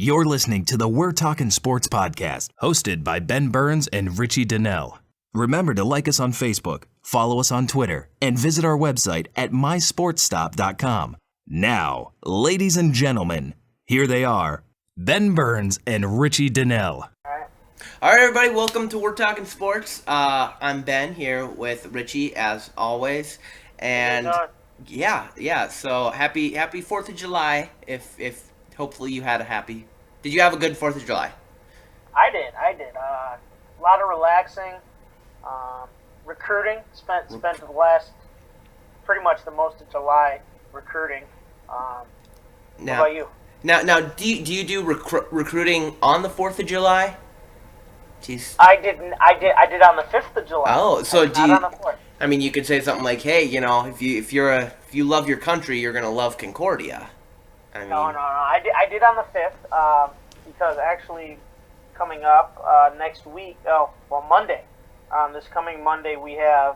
You're listening to the We're Talkin' Sports podcast, hosted by Ben Burns and Richie Donnell. Remember to like us on Facebook, follow us on Twitter, and visit our website at mysportstop.com. Now, ladies and gentlemen, here they are, Ben Burns and Richie Donnell. All right, everybody, welcome to We're Talkin' Sports. I'm Ben here with Richie, as always, and so happy 4th of July. If hopefully you had a happy. Did you have a good 4th of July? I did. A lot of relaxing, recruiting. Spent the last, pretty much the most of July recruiting. What about you? Now, do you do recruiting on the 4th of July? Jeez. I didn't. I did on the 5th of July. Oh, so do you? Not on the 4th. I mean, you could say something like, "Hey, you know, if you love your country, you're gonna love Concordia." No. I did on the 5th because actually coming up next week. Monday. This coming Monday we have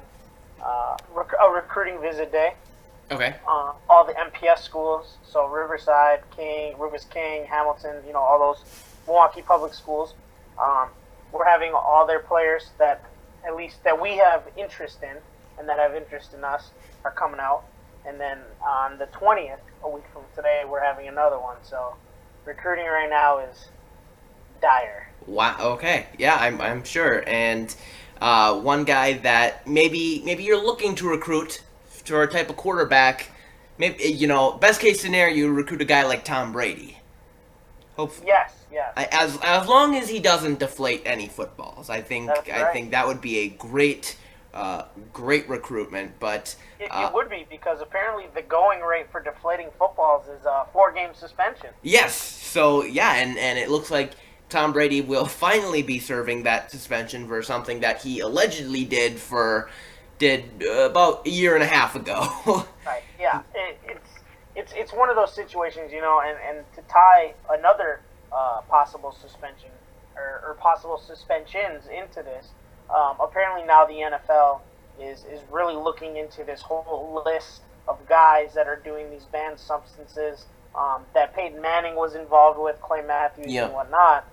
a recruiting visit day. Okay. All the MPS schools, so Riverside, Rivers King, Hamilton, all those Milwaukee public schools. We're having all their players that we have interest in and that have interest in us are coming out. And then on the 20th, a week from today, we're having another one. So recruiting right now is dire. Wow. Okay. Yeah, I'm sure. And one guy that maybe you're looking to recruit for a type of quarterback. Maybe best case scenario, you recruit a guy like Tom Brady. Hopefully. Yes. As long as he doesn't deflate any footballs, I think That's right. I think that would be a great recruitment. But it would be, because apparently the going rate for deflating footballs is 4-game suspension. Yes. So yeah, and it looks like Tom Brady will finally be serving that suspension for something that he allegedly did about a year and a half ago. Right. Yeah. It's one of those situations, and to tie another possible suspension or possible suspensions into this. Apparently now the NFL is really looking into this whole list of guys that are doing these banned substances that Peyton Manning was involved with, Clay Matthews and whatnot.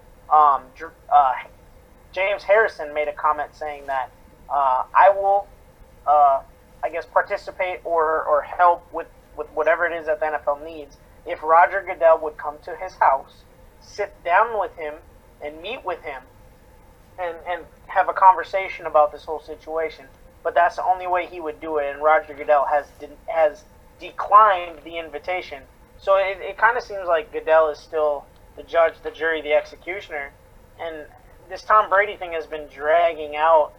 James Harrison made a comment saying that I will, participate or help with whatever it is that the NFL needs if Roger Goodell would come to his house, sit down with him and meet with him and have a conversation about this whole situation. But that's the only way he would do it, and Roger Goodell has declined the invitation. So it kind of seems like Goodell is still the judge, the jury, the executioner, and this Tom Brady thing has been dragging out.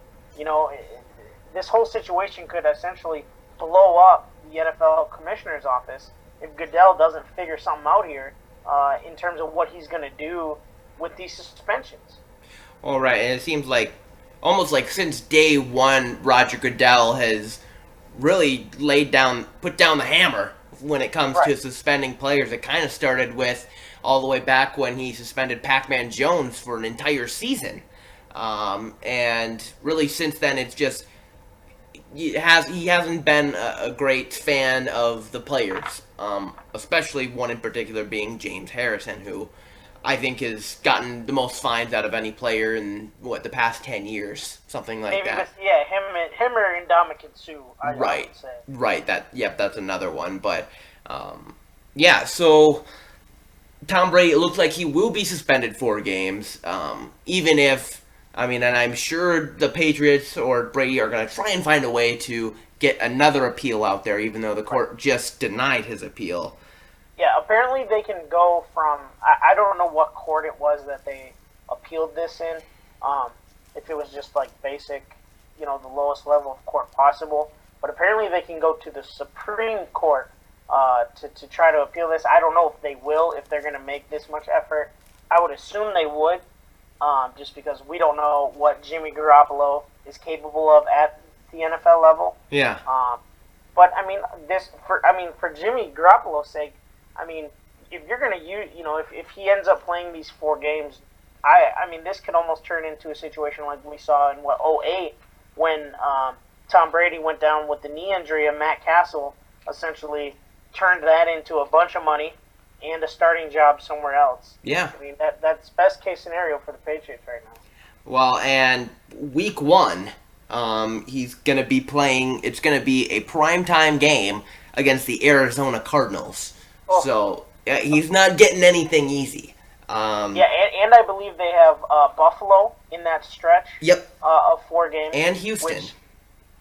This whole situation could essentially blow up the NFL commissioner's office if Goodell doesn't figure something out here in terms of what he's going to do with these suspensions. All right, and it seems like almost like since day one, Roger Goodell has really put down the hammer when it comes to suspending players. It kind of started with all the way back when he suspended Pac-Man Jones for an entire season, and really since then it's just he hasn't been a great fan of the players, especially one in particular being James Harrison, who I think has gotten the most fines out of any player in the past 10 years, something like that. Him or Ndamukong Suh. I would say. Right. That's another one. But so Tom Brady, it looks like he will be suspended 4 games, even if. And I'm sure the Patriots or Brady are going to try and find a way to get another appeal out there, even though the court just denied his appeal. Yeah, apparently they can go from, I don't know what court it was that they appealed this in, if it was just like basic, the lowest level of court possible, but apparently they can go to the Supreme Court to try to appeal this. I don't know if they will, if they're going to make this much effort. I would assume they would, just because we don't know what Jimmy Garoppolo is capable of at the NFL level. Yeah. But for Jimmy Garoppolo's sake, if you're going to use, if he ends up playing these 4 games, this could almost turn into a situation like we saw in 2008 when Tom Brady went down with the knee injury and Matt Castle essentially turned that into a bunch of money and a starting job somewhere else. Yeah. I mean, that's best case scenario for the Patriots right now. Well, and week 1, he's going to be playing, it's going to be a primetime game against the Arizona Cardinals. Oh. So, he's not getting anything easy. Yeah, and I believe they have Buffalo in that stretch. Yep. Of 4 games. And Houston.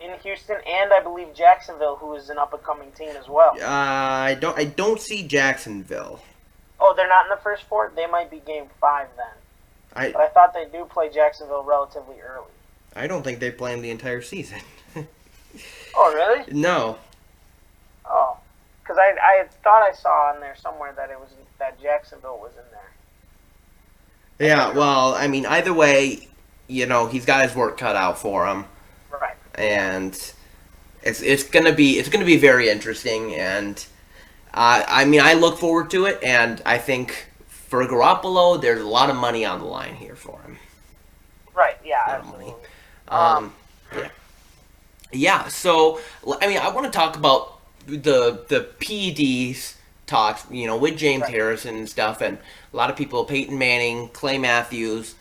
In Houston, and I believe Jacksonville, who is an up-and-coming team as well. I don't see Jacksonville. Oh, they're not in the first 4? They might be game 5 then. But I thought they do play Jacksonville relatively early. I don't think they play the entire season. Oh, really? No. Oh, because I thought I saw on there somewhere that that Jacksonville was in there. Yeah, well, I mean, either way, he's got his work cut out for him. Right. And it's gonna be very interesting, and I mean, I look forward to it, and I think for Garoppolo, there's a lot of money on the line here for him. Right. Yeah. Absolutely. Yeah. So I mean, I want to talk about the PEDs talks, with James Harrison and stuff, and a lot of people, Peyton Manning, Clay Matthews,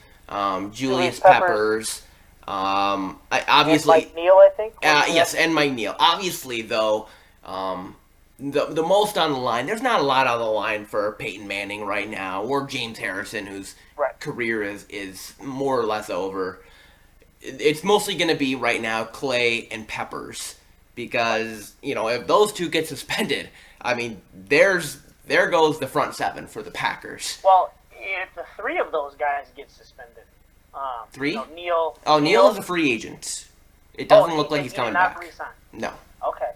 Julius Peppers. Obviously, and Mike Neal, I think. Yes, and Mike Neal. Obviously, though, the most on the line. There's not a lot on the line for Peyton Manning right now, or James Harrison, whose career is more or less over. It's mostly going to be right now Clay and Peppers, because if those 2 get suspended, I mean, there goes the front 7 for the Packers. Well, if the 3 of those guys get suspended. 3? Neal. Oh, Neal is a free agent. It doesn't look like he's coming back. Re-signed. No. Okay.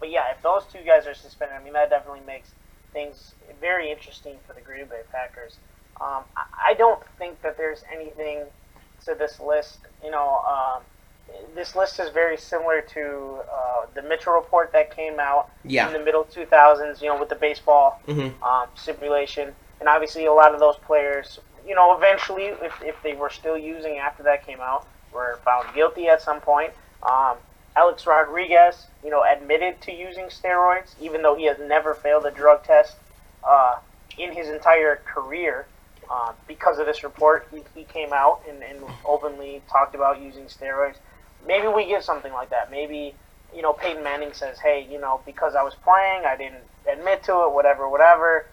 But yeah, if those 2 guys are suspended, I mean, that definitely makes things very interesting for the Green Bay Packers. I don't think that there's anything to this list. This list is very similar to the Mitchell report that came out in the middle 2000s, with the baseball simulation. And obviously a lot of those players, eventually, if they were still using after that came out, were found guilty at some point. Alex Rodriguez, admitted to using steroids, even though he has never failed a drug test in his entire career. Because of this report, he came out and openly talked about using steroids. Maybe we get something like that. Maybe, Peyton Manning says, hey, because I was playing, I didn't admit to it, whatever,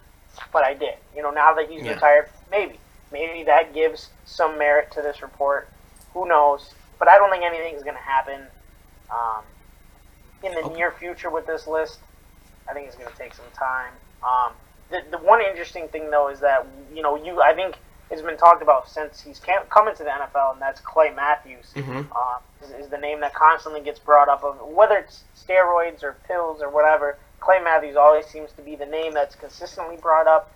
but I did. Now that he's retired, maybe that gives some merit to this report. Who knows? But I don't think anything's going to happen in the near future with this list. I think it's going to take some time. The one interesting thing, though, is that, I think it's been talked about since he's come into the NFL, and that's Clay Matthews, is the name that constantly gets brought up, of whether it's steroids or pills or whatever. Clay Matthews always seems to be the name that's consistently brought up,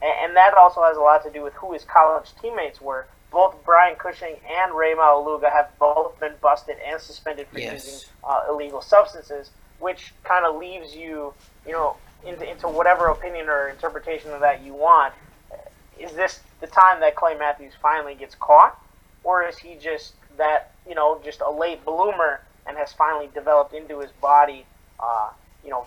and that also has a lot to do with who his college teammates were. Both Brian Cushing and Ray Maualuga have both been busted and suspended for using illegal substances, which kind of leaves you, into whatever opinion or interpretation of that you want. Is this the time that Clay Matthews finally gets caught, or is he just that, just a late bloomer and has finally developed into his body,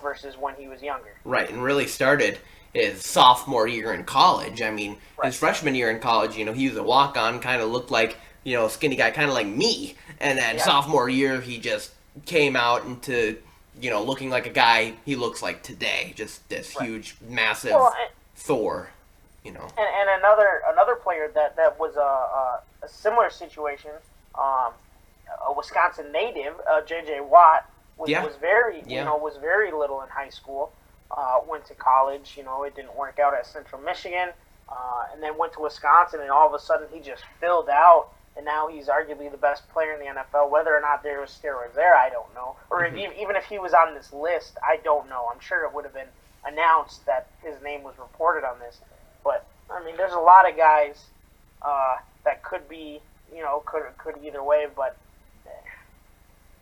versus when he was younger? Right, and really started his sophomore year in college. I mean, his freshman year in college, he was a walk-on, kind of looked like, a skinny guy, kind of like me. And then sophomore year, he just came out into, looking like a guy he looks like today. Just this huge, massive Thor, And another player that was a similar situation, a Wisconsin native, J.J. Watt, was very little in high school. Went to college, it didn't work out at Central Michigan, and then went to Wisconsin, and all of a sudden he just filled out, and now he's arguably the best player in the NFL. Whether or not there was steroids there, I don't know. Or even if he was on this list, I don't know. I'm sure it would have been announced that his name was reported on this. But, I mean, there's a lot of guys that could be, could either way, but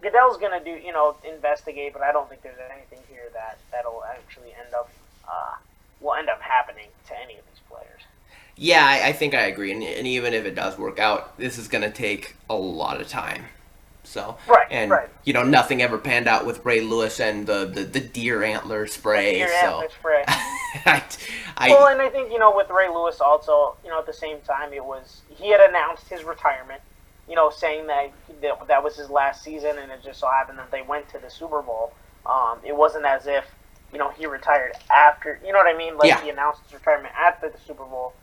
Goodell's going to do, investigate, but I don't think there's anything here that'll actually will end up happening to any of these players. Yeah, I think I agree, and even if it does work out, this is going to take a lot of time. So, nothing ever panned out with Ray Lewis and the deer antler spray. Antler spray. Well, and I think, with Ray Lewis also, at the same time, he had announced his retirement, saying that was his last season, and it just so happened that they went to the Super Bowl. It wasn't as if, he retired after, you know what I mean? Like, Yeah. he announced his retirement at the Super Bowl.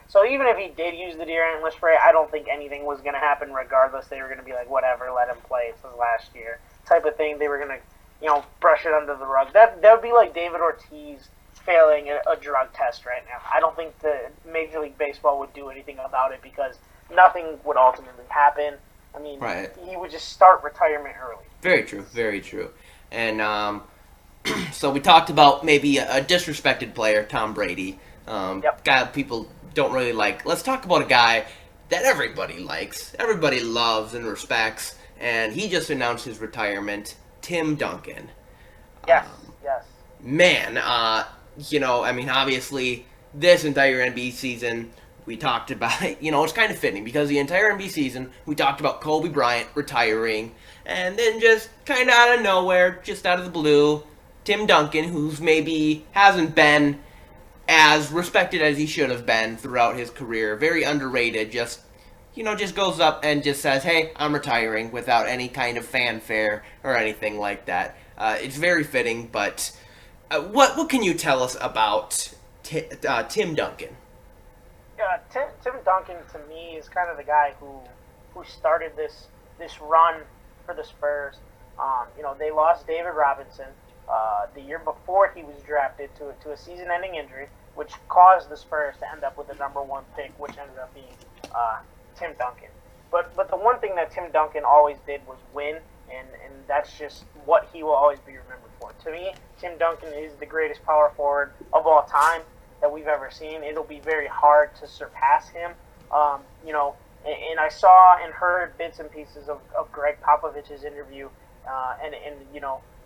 So even if he did use the deer antler spray, I don't think anything was going to happen regardless. They were going to be like, whatever, let him play. It's his last year type of thing. They were going to, brush it under the rug. That would be like David Ortiz failing a drug test right now. I don't think the Major League Baseball would do anything about it because nothing would ultimately happen. I mean, Right. He would just start retirement early. Very true. Very true. And so we talked about maybe a disrespected player, Tom Brady. Yep. Guy people don't really like. Let's talk about a guy that everybody likes, everybody loves and respects, and he just announced his retirement, Tim Duncan. Yes, yes. Man, obviously, this entire NBA season, we talked about, it's kind of fitting because the entire NBA season, we talked about Kobe Bryant retiring, and then just kind of out of nowhere, just out of the blue, Tim Duncan, who's maybe hasn't been as respected as he should have been throughout his career, very underrated, just goes up and just says, hey, I'm retiring without any kind of fanfare or anything like that. It's very fitting, but what can you tell us about Tim Duncan? Yeah, Tim Duncan to me is kind of the guy who started this run for the Spurs. They lost David Robinson the year before he was drafted to a season-ending injury, which caused the Spurs to end up with the number 1 pick, which ended up being Tim Duncan. But the one thing that Tim Duncan always did was win, and that's just what he will always be remembered for. To me, Tim Duncan is the greatest power forward of all time that we've ever seen. It'll be very hard to surpass him. And I saw and heard bits and pieces of Greg Popovich's interview, and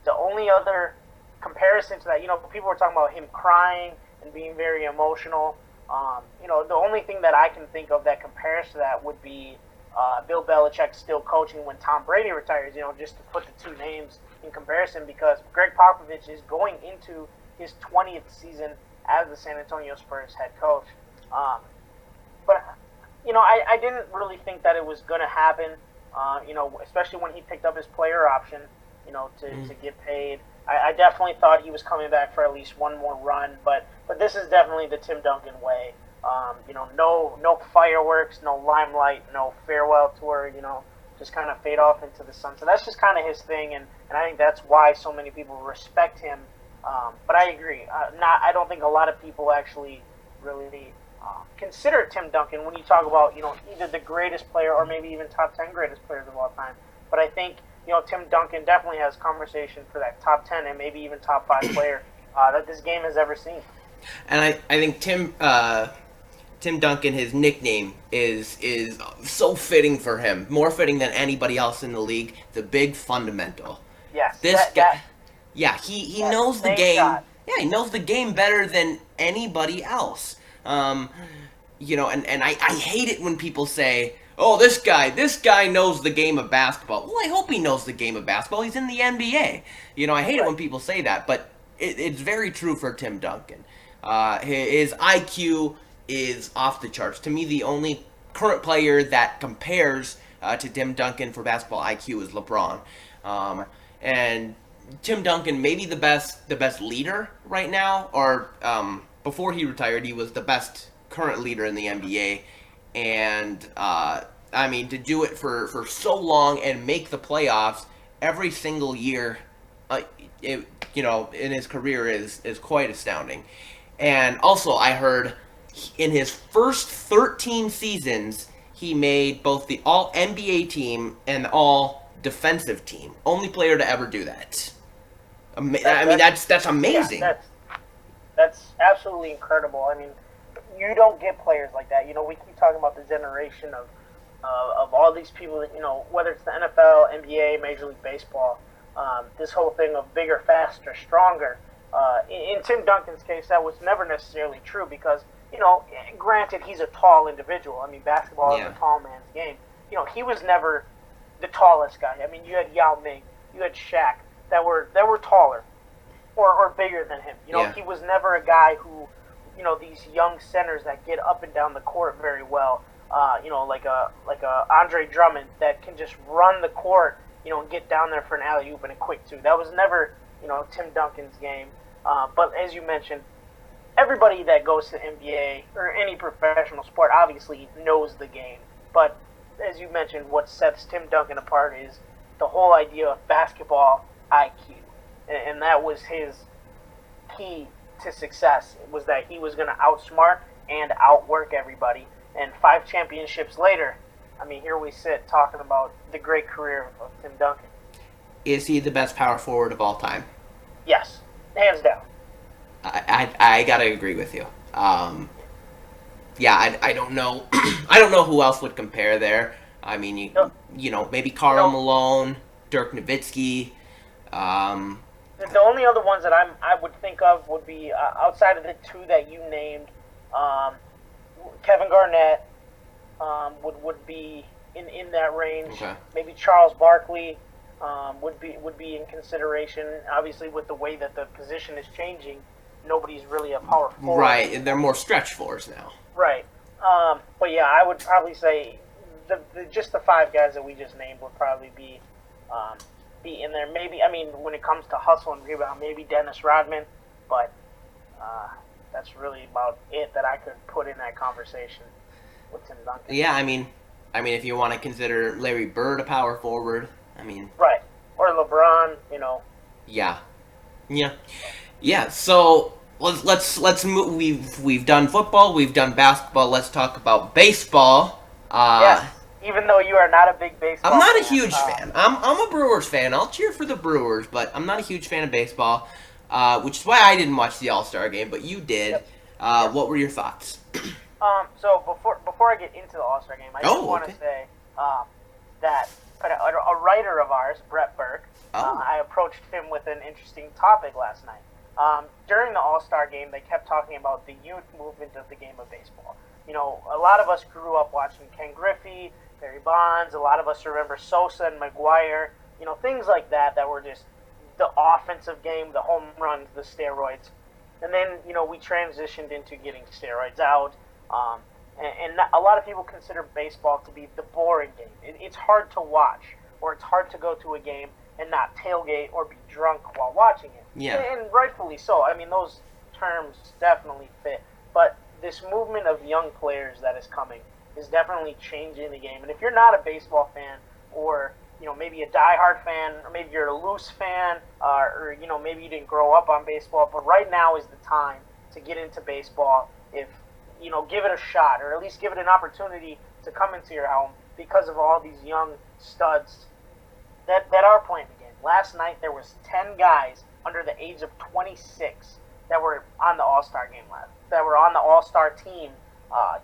the only other comparison to that, people were talking about him crying and being very emotional. The only thing that I can think of that compares to that would be Bill Belichick still coaching when Tom Brady retires, just to put the two names in comparison, because Greg Popovich is going into his 20th season as the San Antonio Spurs head coach. But I didn't really think that it was going to happen, especially when he picked up his player option, to get paid. I definitely thought he was coming back for at least one more run, but this is definitely the Tim Duncan way. No fireworks, no limelight, no farewell tour, just kind of fade off into the sun. So that's just kind of his thing, and I think that's why so many people respect him. But I agree. I don't think a lot of people actually really consider Tim Duncan when you talk about, either the greatest player or maybe even top 10 greatest players of all time. But I think, Tim Duncan definitely has conversation for that top 10 and maybe even top 5 player that this game has ever seen. And I think Tim Duncan, his nickname is so fitting for him, more fitting than anybody else in the league. The Big Fundamental. Yes. This guy, yeah, he knows the game. Shot. Yeah, he knows the game better than anybody else. And I hate it when people say, "Oh, this guy knows the game of basketball." Well, I hope he knows the game of basketball. He's in the NBA. I hate it when people say that, but it's very true for Tim Duncan. His IQ is off the charts. To me, the only current player that compares to Tim Duncan for basketball IQ is LeBron. And Tim Duncan, maybe the best leader right now, or before he retired, he was the best current leader in the NBA. And to do it for so long and make the playoffs every single year, in his career is quite astounding. And also, I heard in his first 13 seasons, he made both the All-NBA team and the All-Defensive team. Only player to ever do that. That's amazing. Yeah, that's absolutely incredible. I mean, you don't get players like that. We keep talking about the generation of all these people that, whether it's the NFL, NBA, Major League Baseball, this whole thing of bigger, faster, stronger. In Tim Duncan's case, that was never necessarily true because, granted, he's a tall individual. I mean, basketball is a tall man's game. He was never the tallest guy. I mean, you had Yao Ming, you had Shaq that were taller. or bigger than him. He was never a guy who, these young centers that get up and down the court very well. Like a Andre Drummond that can just run the court, and get down there for an alley oop and a quick two. That was never, Tim Duncan's game. But as you mentioned, everybody that goes to the NBA or any professional sport obviously knows the game. But as you mentioned, what sets Tim Duncan apart is the whole idea of basketball IQ. And that was his key to success, was that he was going to outsmart and outwork everybody. And 5 championships later, here we sit talking about the great career of Tim Duncan. Is he the best power forward of all time? Yes, hands down. I gotta agree with you. I don't know. I don't know who else would compare there. Maybe Karl Malone, Dirk Nowitzki. The only other ones that I would think of would be outside of the 2 that you named. Kevin Garnett would be in that range. Okay. Maybe Charles Barkley would be in consideration. Obviously, with the way that the position is changing, nobody's really a power forward. Right, and they're more stretch fours now. Right. But yeah, I would probably say just the 5 guys that we just named would probably be in there. Maybe, when it comes to hustle and rebound, maybe Dennis Rodman, but that's really about it that I could put in that conversation with Tim Duncan. Yeah, if you want to consider Larry Bird a power forward, right, or LeBron, Yeah. So let's move. We've done football, we've done basketball. Let's talk about baseball. Yes. Even though you are not a big baseball I'm not fan, a huge fan. I'm a Brewers fan. I'll cheer for the Brewers, but I'm not a huge fan of baseball, which is why I didn't watch the All-Star game, but you did. Yep. What were your thoughts? So before I get into the All-Star game, I just want to say that a writer of ours, Brett Burke, I approached him with an interesting topic last night. During the All-Star game, they kept talking about the youth movement of the game of baseball. A lot of us grew up watching Ken Griffey, Barry Bonds. A lot of us remember Sosa and McGuire. Things like that were just the offensive game, the home runs, the steroids. And then, we transitioned into getting steroids out. And a lot of people consider baseball to be the boring game. It's hard to watch, or it's hard to go to a game and not tailgate or be drunk while watching it. Yeah. And rightfully so. Those terms definitely fit. But this movement of young players that is coming is definitely changing the game. And if you're not a baseball fan, or maybe a diehard fan, or maybe you're a loose fan, or maybe you didn't grow up on baseball, but right now is the time to get into baseball. If give it a shot, or at least give it an opportunity to come into your home, because of all these young studs that are playing the game. Last night there was 10 guys under the age of 26 that were on the All-Star game that were on the All-Star team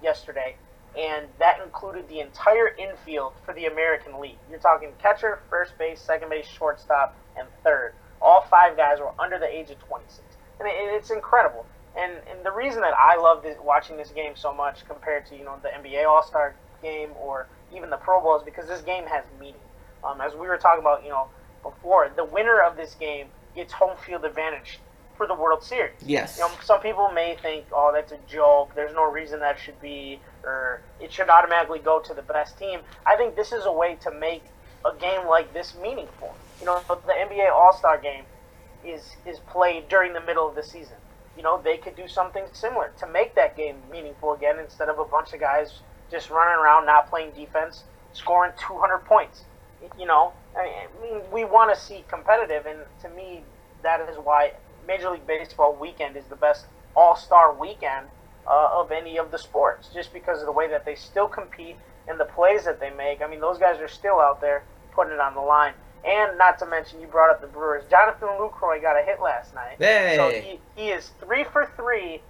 yesterday, and that included the entire infield for the American League. You're talking catcher, first base, second base, shortstop, and third. All 5 guys were under the age of 26. And it's incredible. And the reason that I love watching this game so much compared to, the NBA All-Star game or even the Pro Bowl is because this game has meaning. As we were talking about, before, the winner of this game gets home field advantage for the World Series. Yes. Some people may think, oh, that's a joke. There's no reason that should be, or it should automatically go to the best team. I think this is a way to make a game like this meaningful. The NBA All-Star game is played during the middle of the season. They could do something similar to make that game meaningful again, instead of a bunch of guys just running around, not playing defense, scoring 200 points. We want to see competitive, and to me, that is why Major League Baseball weekend is the best all-star weekend of any of the sports, just because of the way that they still compete and the plays that they make. Those guys are still out there putting it on the line. And not to mention, you brought up the Brewers. Jonathan Lucroy got a hit last night. Hey. So he is 3 for 3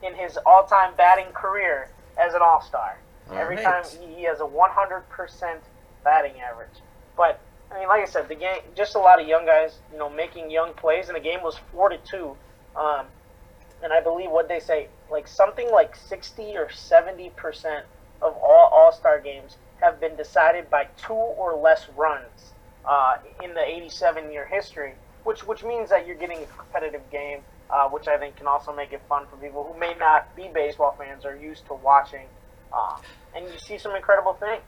in his all-time batting career as an all-star. Every time he has a 100% batting average. But, like I said, the game, just a lot of young guys, making young plays, and the game was 4-2. And I believe what they say, something like 60 or 70% of all all-star games have been decided by 2 or less runs in the 87-year history, which means that you're getting a competitive game, which I think can also make it fun for people who may not be baseball fans or used to watching. And you see some incredible things.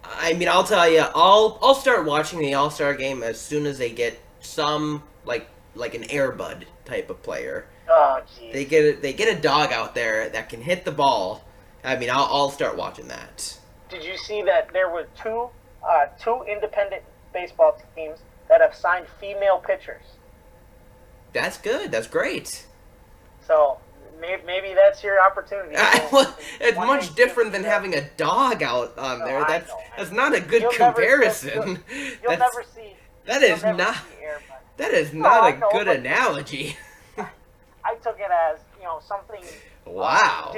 I mean, I'll tell you, I'll start watching the All-Star game as soon as they get some like an Air Bud type of player. Oh, geez. They get a dog out there that can hit the ball. I mean, I'll start watching that. Did you see that there were two independent baseball teams that have signed female pitchers? That's good. That's great. So maybe that's your opportunity. It's much different than having a dog out on there. That's not a good comparison. You'll never see. That is not a good analogy. I took it as something wow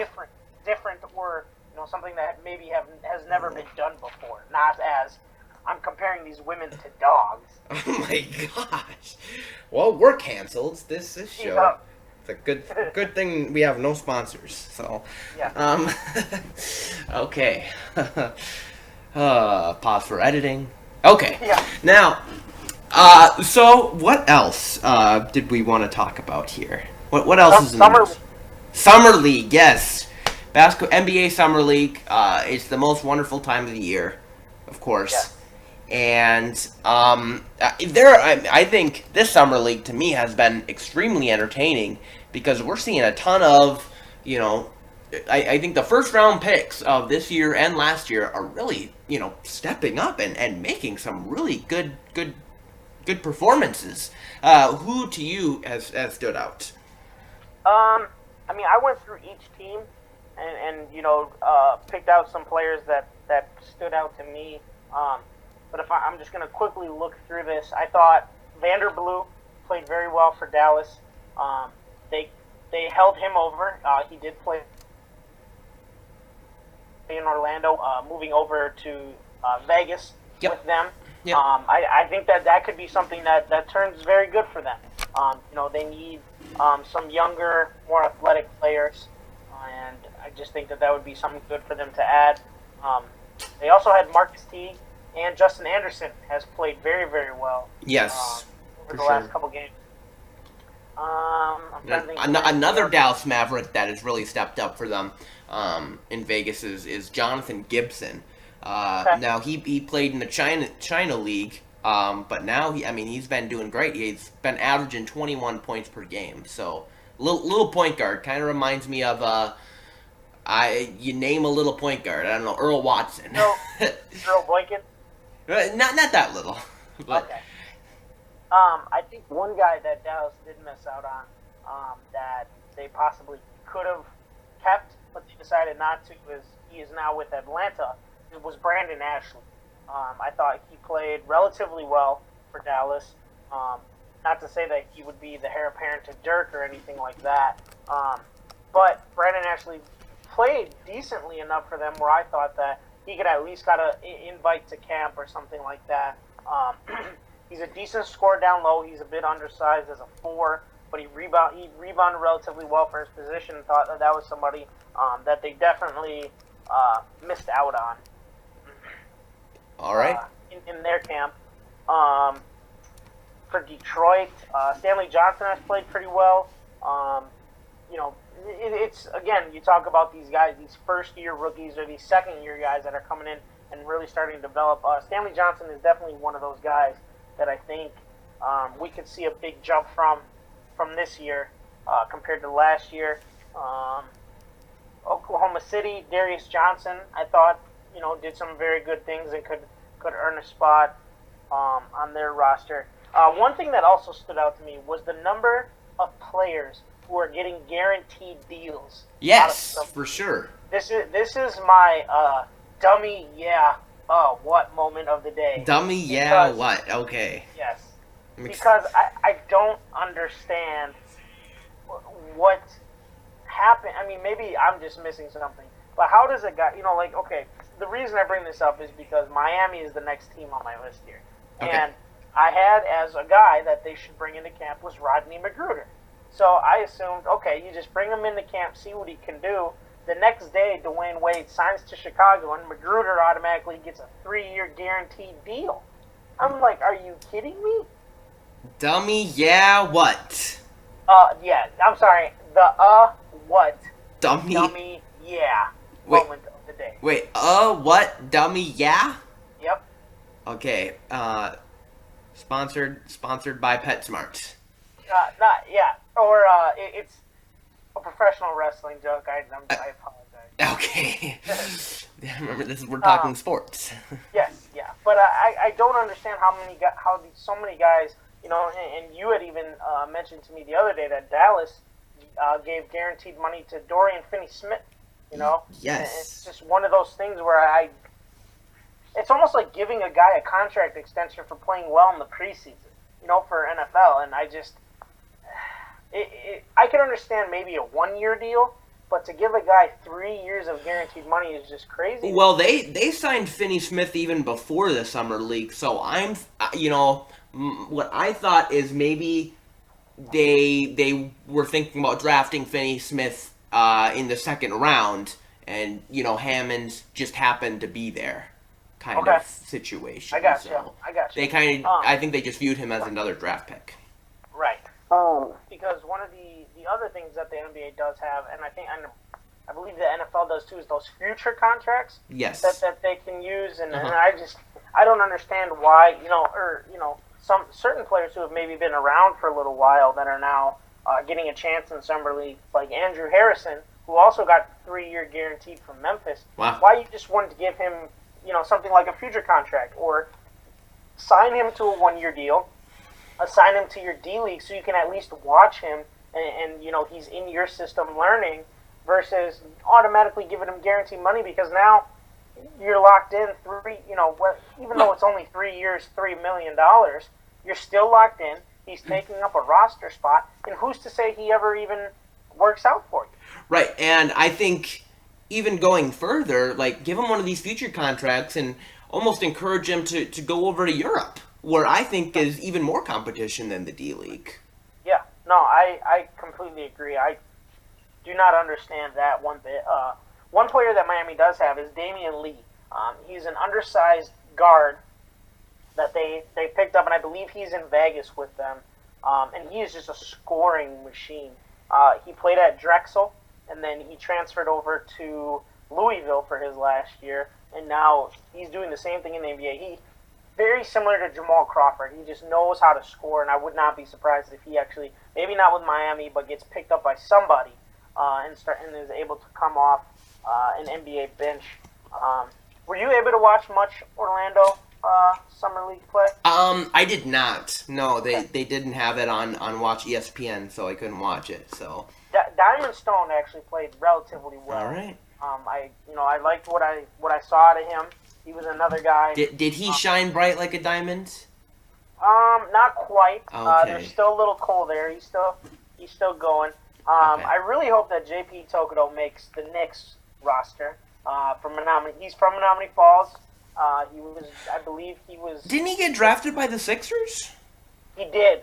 different, or something that maybe has never been done before. Not as I'm comparing these women to dogs. Oh my gosh! Well, we're canceled. This show. It's a good thing we have no sponsors. So yeah. Okay. Pause for editing. Okay. Yeah. Now, so what else did we want to talk about here? What else is in the news? Summer League, yes. NBA Summer League. It's the most wonderful time of the year, of course. Yes. And I think this Summer League to me has been extremely entertaining because we're seeing a ton of, I think the first round picks of this year and last year are really, stepping up and making some really good performances. Who to you has stood out? I mean, I went through each team and picked out some players that stood out to me. But if I'm just going to quickly look through this, I thought Vanderbilt played very well for Dallas. They held him over. He did play in Orlando, moving over to Vegas with them. Yep. I think that could be something that turns very good for them. They need some younger, more athletic players, and I just think that would be something good for them to add. They also had Marcus Teague, and Justin Anderson has played very, very well. Yes, over the last couple games. Another Dallas Maverick that has really stepped up for them in Vegas is Jonathan Gibson. Okay. Now he played in the China League, but now he's been doing great. He's been averaging 21 points per game. So little point guard, kind of reminds me of you name a little point guard. I don't know, Earl Watson. No, Earl Boykin. Not that little. But. Okay. I think one guy that Dallas did miss out on that they possibly could have kept, but they decided not to, is he is now with Atlanta. It was Brandon Ashley. I thought he played relatively well for Dallas. Not to say that he would be the heir apparent to Dirk or anything like that, but Brandon Ashley played decently enough for them where I thought that he could at least got an invite to camp or something like that. He's a decent scorer down low. He's a bit undersized as a 4, but he rebounded relatively well for his position. Thought that was somebody that they definitely missed out on. All right. In their camp. For Detroit, Stanley Johnson has played pretty well. It's again, you talk about these guys, these first-year rookies or these second-year guys that are coming in and really starting to develop. Stanley Johnson is definitely one of those guys that I think we could see a big jump from this year compared to last year. Oklahoma City, Darius Johnson, I thought, did some very good things and could earn a spot on their roster. One thing that also stood out to me was the number of players who are getting guaranteed deals. Yes, for sure. This is my dummy what moment of the day. Dummy what? Okay. Yes. Because I don't understand what happened. I mean, maybe I'm just missing something. But how does a guy, okay, the reason I bring this up is because Miami is the next team on my list here. Okay. And I had as a guy that they should bring into camp was Rodney McGruder. So I assumed, okay, you just bring him into camp, see what he can do. The next day, Dwayne Wade signs to Chicago, and McGruder automatically gets a 3-year guaranteed deal. I'm like, are you kidding me? Dummy, yeah, what? Yeah, I'm sorry. The what dummy yeah Wait, moment of the day. wait, what? Dummy, yeah? Yep. Okay, sponsored by PetSmart. Not yeah. Or it's a professional wrestling joke. I apologize. Okay. Remember, we're talking sports. Yes, yeah, but I don't understand so many guys, and you had even mentioned to me the other day that Dallas gave guaranteed money to Dorian Finney-Smith, and it's Yes. just one of those things where it's almost like giving a guy a contract extension for playing well in the preseason, for NFL, and I can understand maybe a 1-year deal. But to give a guy 3 years of guaranteed money is just crazy. Well, they signed Finney Smith even before the summer league, so what I thought is maybe they were thinking about drafting Finney Smith in the second round, and Hammonds just happened to be there, kind of situation. I got you. So I got you. they kind of, I think they just viewed him as another draft pick. Right. Because one of the other things that the NBA does have, and I believe the NFL does too, is those future contracts. Yes. That they can use, and I don't understand why, some certain players who have maybe been around for a little while that are now getting a chance in summer league, like Andrew Harrison, who also got 3-year guaranteed from Memphis. Wow. Why you just wanted to give him, something like a future contract, or sign him to a 1-year deal, assign him to your D League so you can at least watch him and he's in your system learning, versus automatically giving him guaranteed money, because now you're locked in even though it's only 3 years, $3 million, you're still locked in. He's taking up a roster spot, and who's to say he ever even works out for you? Right, and I think even going further, like, give him one of these future contracts and almost encourage him to go over to Europe, where I think is even more competition than the D League. Yeah, no, I completely agree. I do not understand that one bit. One player that Miami does have is Damian Lee. He's an undersized guard that they picked up, and I believe he's in Vegas with them. And he is just a scoring machine. He played at Drexel, and then he transferred over to Louisville for his last year, and now he's doing the same thing in the NBA. Very similar to Jamal Crawford. He just knows how to score, and I would not be surprised if he actually, maybe not with Miami, but gets picked up by somebody and is able to come off an NBA bench. Were you able to watch much Orlando Summer League play? I did not. No, they didn't have it on Watch ESPN, so I couldn't watch it. So Diamond Stone actually played relatively well. all right. I liked what I saw out of him. He was another guy. Did he shine bright like a diamond? Not quite. Okay. There's still a little coal there. He's still going. Okay. I really hope that JP Tokoto makes the Knicks roster. From Menominee. He's from Menominee Falls. I believe he was. Didn't he get drafted by the Sixers? He did,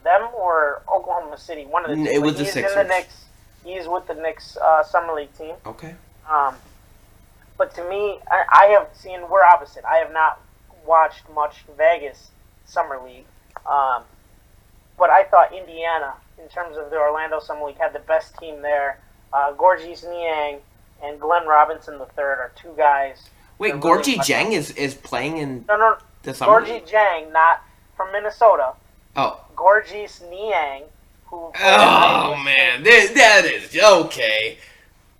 them or Oklahoma City. One of the two. It was the He's Sixers. in the Knicks. He's with the Knicks Summer League team. Okay. But to me, I have seen, we're opposite. I have not watched much Vegas Summer League. But I thought Indiana, in terms of the Orlando Summer League, had the best team there. Gorgis Niang and Glenn Robinson III are two guys. Wait, Gorgie Jang is playing in the Summer League? Gorgie Jang, not from Minnesota. Oh. Gorgis Niang, who played Oh, at Iowa man. State. That is okay.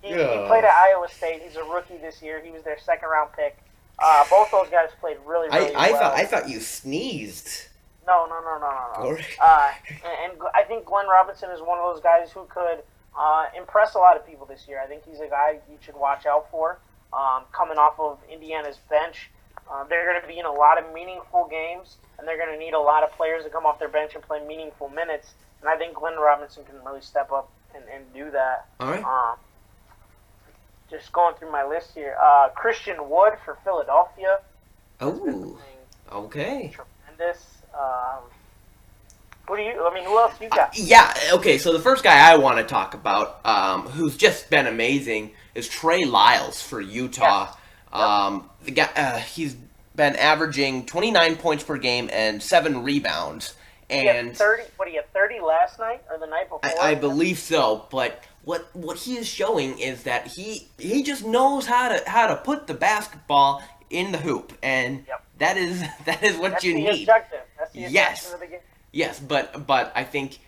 He played at Iowa State. He's a rookie this year. He was their second-round pick. Both those guys played really well. I thought you sneezed. No. Gorgie. And I think Glenn Robinson is one of those guys who could impress a lot of people this year. I think he's a guy you should watch out for. Coming off of Indiana's bench, they're going to be in a lot of meaningful games, and they're going to need a lot of players to come off their bench and play meaningful minutes. And I think Glenn Robinson can really step up and do that. All right. Just going through my list here. Christian Wood for Philadelphia. Oh, okay. Tremendous. Who else you got? Yeah, okay, so the first guy I want to talk about, who's just been amazing, is Trey Lyles for Utah. Yes. The guy, he's been averaging 29 points per game and 7 rebounds. He had 30. What, he had 30 last night or the night before? I believe so. But what he is showing is that he just knows how to put the basketball in the hoop, and that is what you need. Objective. That's the objective of the game. Yes, but I think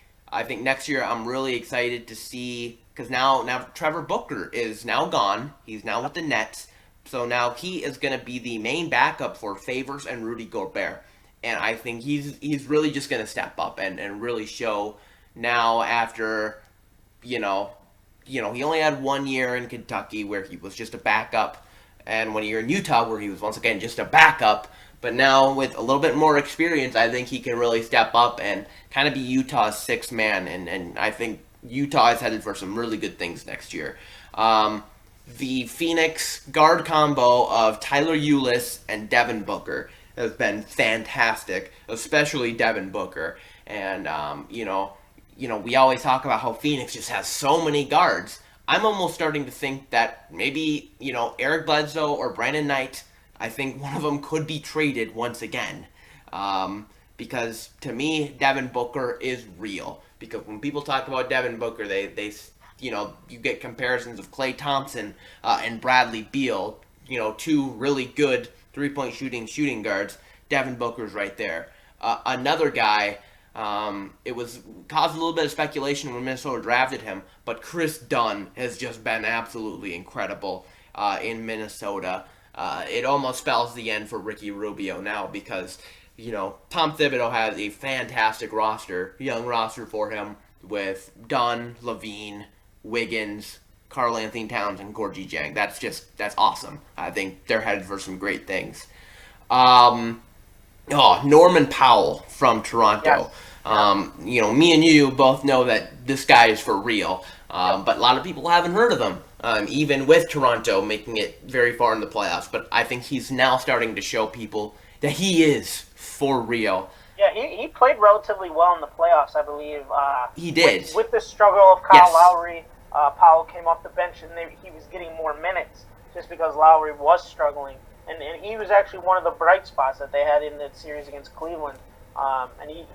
next year I'm really excited to see, because now Trevor Booker is now gone. He's now with the Nets. So now he is going to be the main backup for Favors and Rudy Gobert. And I think he's really just going to step up and really show now after, he only had 1 year in Kentucky where he was just a backup, and 1 year in Utah where he was once again just a backup. But now with a little bit more experience, I think he can really step up and kind of be Utah's sixth man. And I think Utah is headed for some really good things next year. The Phoenix guard combo of Tyler Ulis and Devin Booker has been fantastic, especially Devin Booker. And, we always talk about how Phoenix just has so many guards. I'm almost starting to think that maybe, Eric Bledsoe or Brandon Knight, I think one of them could be traded once again. Because to me, Devin Booker is real. Because when people talk about Devin Booker, they you get comparisons of Klay Thompson and Bradley Beal, two really good three-point shooting guards. Devin Booker's right there. Another guy, it was caused a little bit of speculation when Minnesota drafted him, but Chris Dunn has just been absolutely incredible in Minnesota. It almost spells the end for Ricky Rubio now because, Tom Thibodeau has a fantastic young roster for him with Dunn, Levine, Wiggins, Karl Anthony Towns, and Gorgie Jang. That's awesome. I think they're headed for some great things. Norman Powell from Toronto. Yes. Me and you both know that this guy is for real. But a lot of people haven't heard of him, even with Toronto making it very far in the playoffs. But I think he's now starting to show people that he is for real. Yeah, he played relatively well in the playoffs, I believe. He did. With the struggle of Kyle Lowry, Powell came off the bench and he was getting more minutes just because Lowry was struggling. And he was actually one of the bright spots that they had in the series against Cleveland. And he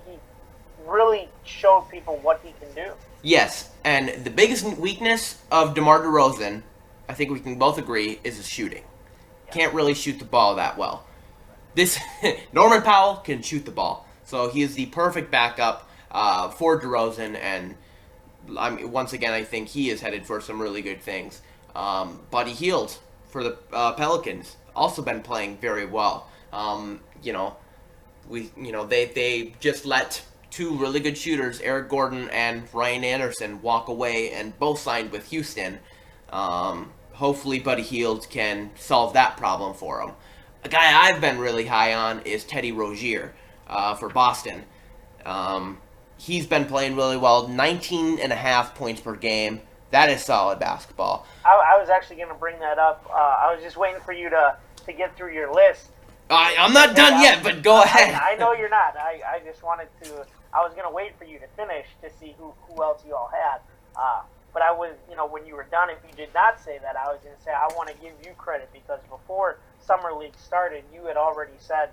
really showed people what he can do. Yes, and the biggest weakness of DeMar DeRozan, I think we can both agree, is his shooting. Yeah. Can't really shoot the ball that well. Norman Powell can shoot the ball. So he is the perfect backup for DeRozan, and once again, I think he is headed for some really good things. Buddy Hield for the Pelicans also been playing very well. They just let two really good shooters, Eric Gordon and Ryan Anderson, walk away, and both signed with Houston. Hopefully, Buddy Hield can solve that problem for him. A guy I've been really high on is Teddy Rozier. For Boston. He's been playing really well, 19.5 points per game. That is solid basketball. I was actually going to bring that up. I was just waiting for you to get through your list. I'm not done yet, but go ahead. I know you're not. I just wanted to. I was going to wait for you to finish to see who else you all had. But I was, when you were done, if you did not say that, I was going to say I want to give you credit because before Summer League started, you had already said,